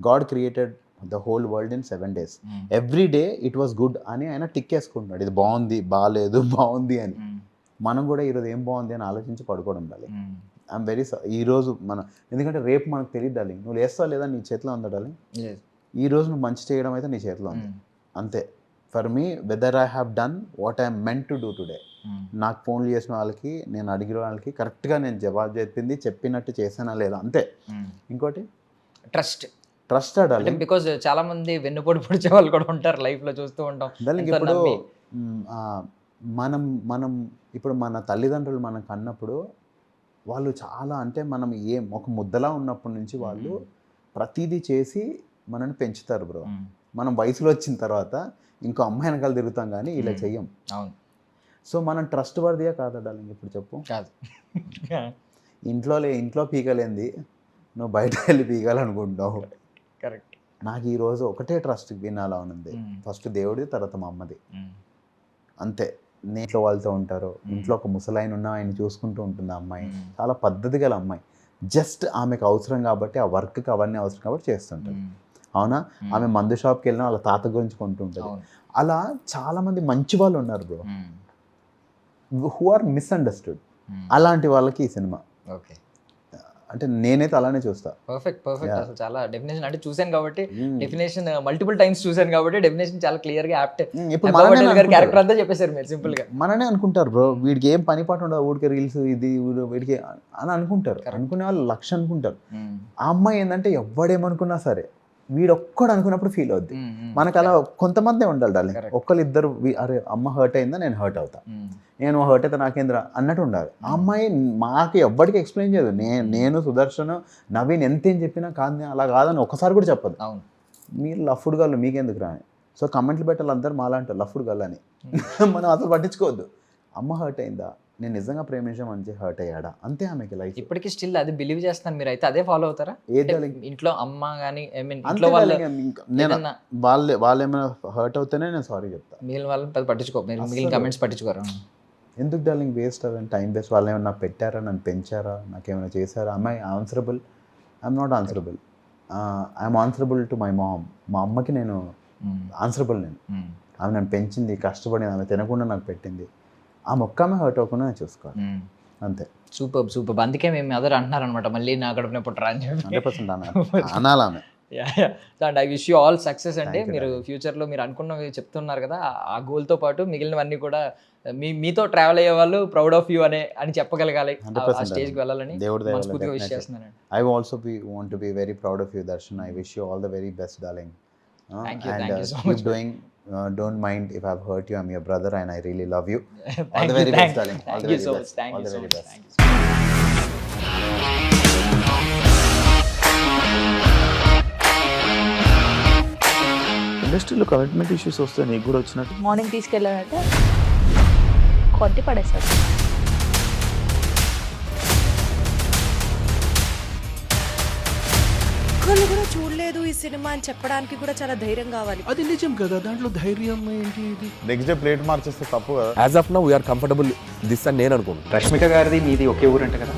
Speaker 3: God created the whole world in 7 days. Every day it was good అని ఆయన టిక్ వేసుకుంటున్నాడు. ఇది బాగుంది, బాగాలేదు, బాగుంది అని. మనం కూడా ఈరోజు ఏం బాగుంది అని ఆలోచించి పడుకోవడం డార్లింగ్. ఐఎమ్ వెరీ ఈరోజు ఎందుకంటే రేపు మనకు తెలియదు డార్లింగ్, నువ్వు లేస్తావు లేదా నీ చేతిలో ఉందా డార్లింగ్. ఈ రోజు నువ్వు మంచి చేయడం అయితే నీ చేతిలో ఉంది అంతే. For me weather I have done what I'm meant to do today. నాకు ఫోన్లు చేసిన వాళ్ళకి, నేను అడిగిన వాళ్ళకి కరెక్ట్గా నేను జవాబు చెప్పినట్టు చేసానా లేదా అంతే. ఇంకోటి ట్రస్ట్ ఆడాలి.
Speaker 2: బికాజ్ చాలా మంది వెన్నుపోటు పొడిచే వాళ్ళు కూడా ఉంటారు లైఫ్ లో, చూస్తూ ఉంటాం.
Speaker 3: ఇప్పుడు మనం ఇప్పుడు మన తల్లిదండ్రులు మనకు అన్నప్పుడు వాళ్ళు చాలా, అంటే మనం ఒక ముద్దలా ఉన్నప్పటి నుంచి వాళ్ళు ప్రతిదీ చేసి మనల్ని పెంచుతారు బ్రో. మనం వయసులో వచ్చిన తర్వాత ఇంకో అమ్మాయి వెనకాల తిరుగుతాం కానీ ఇలా చెయ్యం.
Speaker 2: అవును.
Speaker 3: సో మనం ట్రస్ట్ వర్దిగా కాదా డార్లింగ్ ఇప్పుడు చెప్పు.
Speaker 2: కాదు.
Speaker 3: ఇంట్లో పీకలేంది నువ్వు బయట వెళ్ళి పీకాలనుకుంటావు.
Speaker 2: కరెక్ట్.
Speaker 3: నాకు ఈరోజు ఒకటే ట్రస్ట్ వినాలా ఉంది, ఫస్ట్ దేవుడిది, తర్వాత మా అమ్మది అంతే. నేను ఇంట్లో వాళ్ళతో ఉంటారు, ఇంట్లో ఒక ముసలాయన ఉన్న ఆయన చూసుకుంటూ ఉంటుంది ఆ అమ్మాయి, చాలా పద్ధతి గల అమ్మాయి. జస్ట్ ఆమెకు అవసరం కాబట్టి, ఆ వర్క్కి అవన్నీ అవసరం కాబట్టి చేస్తుంటుంది. అవునా? ఆమె మందు షాప్కి వెళ్ళినా వాళ్ళ తాత గురించి కొంటుంటుంది. అలా చాలా మంది మంచి వాళ్ళు ఉన్నారు బ్రో, హూ ఆర్ మిస్అండర్స్టూడ్. అలాంటి వాళ్ళకి ఈ సినిమా.
Speaker 2: ఓకే.
Speaker 3: అంటే నేనైతే అలానే చూస్తా.
Speaker 2: పర్ఫెక్ట్. అసలు చాలా డెఫినేషన్ అంటే చూసాను కాబట్టి, డెఫినేషన్ మల్టిపుల్ టైమ్స్ చూసాను కాబట్టి డెఫినేషన్ చాలా క్లియర్ గా యాప్ట్.
Speaker 3: ఇప్పుడు
Speaker 2: క్యారెక్టర్ అంతా చెప్పేశారు మీరు సింపుల్ గా.
Speaker 3: మననే అనుకుంటారు బ్రో, వీడికి ఏం పని పాటు ఉండదు, ఊడికి రీల్స్ ఇది వీడికి అని అనుకుంటారు. అనుకునే వాళ్ళు లక్ష అనుకుంటారు. ఆ అమ్మాయి ఏంటంటే ఎవడేమనుకున్నా సరే వీడొక్కడు అనుకున్నప్పుడు ఫీల్ అవుద్ది. మనకు అలా కొంతమందే ఉండాలి డార్లింగ్. ఒక్కరు ఇద్దరు అరే అమ్మ హర్ట్ అయిందా, నేను హర్ట్ అవుతా, నేను హర్ట్ అయితే నాకేంద్రా అన్నట్టు ఉండాలి. ఆ అమ్మాయి మాకు ఎవ్వడికి ఎక్స్ప్లెయిన్ చేయదు. నేను సుదర్శన్ నవీన్ ఎంతేం చెప్పినా కాదు అలా కాదని ఒకసారి కూడా చెప్పదు. మీరు లఫ్డ్ గల్లు మీకెందుకు రాని. సో కమెంట్లు పెట్టాలి అందరు మాలాంటారు లఫ్డ్ గల్ అని. మనం అసలు పట్టించుకోవద్దు. అమ్మ హర్ట్ అయిందా, నేను నిజంగా ప్రేమించడం మంచి హర్ట్ అయ్యాడా, అంతే ఆమెకి లైఫ్.
Speaker 2: ఇప్పటికీ స్టిల్ అది బిలీవ్ చేస్తాను. మీరు అయితే అదే ఫాలో అవుతారా? ఇంట్లో అమ్మ కానీ
Speaker 3: వాళ్ళు ఏమైనా హర్ట్ అవుతేనే నేను సారీ చెప్తా.
Speaker 2: మిగిలిన వాళ్ళని పట్టించుకో, మిగిలిన కమెంట్స్ పట్టించుకోరు.
Speaker 3: ఎందుకు డార్లింగ్ వేస్ట్ అవ్వండి టైం వేస్ట్. వాళ్ళు ఏమైనా పెట్టారా, నన్ను పెంచారా, నాకేమైనా చేశారా? అమ్మాయి answerable, I'm not answerable. I'm answerable to my mom. మా అమ్మకి నేను ఆన్సరబుల్. ఆమె నన్ను పెంచింది, కష్టపడింది, ఆమె తినకుండా నాకు పెట్టింది. ఆ మొక్కమే హర్ట్ అవ్వకుండా నేను చూసుకోవాలి అంతే.
Speaker 2: సూపర్. అందుకే మేము అదర్ అంటున్నారు అనమాట, మళ్ళీ నా కడుపునే పుట్టరా అని చెప్పి.
Speaker 3: 100% అనాలి ఆమె.
Speaker 2: And I wish you all success అండి. మీరు ఫ్యూచర్లో మీరు అనుకున్నవి చెప్తున్నారు కదా, ఆ గోల్తో పాటు మిగిలినవన్నీ కూడా మీతో ట్రావెల్ అయ్యే వాళ్ళు ప్రౌడ్ ఆఫ్ యూ అని చెప్పగలగాలి, ఆ స్టేజ్కి వెళ్ళాలని మనస్ఫూర్తిగా విష్ చేస్తున్నాను.
Speaker 3: I also want to be very proud of you, Darshan. I wish you all the very best, darling.
Speaker 2: Thank you so
Speaker 3: keep
Speaker 2: much.
Speaker 3: doing. Don't mind if I've hurt you. I'm your brother and I really love you. All the very best, darling. All the very best. All the very best. ఇండస్ట్రీలో commitment issues వస్తే నీకు కూడా వచ్చినట్టు?
Speaker 4: Morning తీసుకెళ్ళానంటే కొట్టి పడేస్తారు.
Speaker 5: ఒక్కళ్ళు కూడా చూడలేదు ఈ సినిమా అని చెప్పడానికి కూడా చాలా ధైర్యం కావాలి.
Speaker 6: అది నిజం కదా, దాంట్లో ధైర్యం ఏంటి?
Speaker 3: నెక్స్ట్ డే ప్లేట్ మార్చేస్తే తప్పు కదా.
Speaker 6: As of now we are comfortable this అని నేను అనుకుంటున్నాను.
Speaker 7: రష్మిక గారిది మీది ఒకే ఊరు అంట కదా?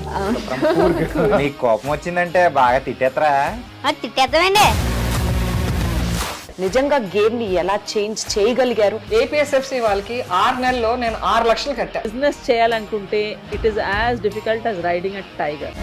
Speaker 7: నీకు కోపం వచ్చిందంటే బాగా తిట్టేత్తరా?
Speaker 4: తిట్టేద్దామండి.
Speaker 5: నిజంగా గేమ్ ని ఎలా చేంజ్ చేయగలిగారు?
Speaker 8: ఏపీఎస్ఎఫ్సి వాళ్ళకి 6 నెలల్లో నేను 6 లక్షలు కట్టా.
Speaker 9: బిజినెస్ చేయాలనుకుంటే it is as difficult as riding a tiger.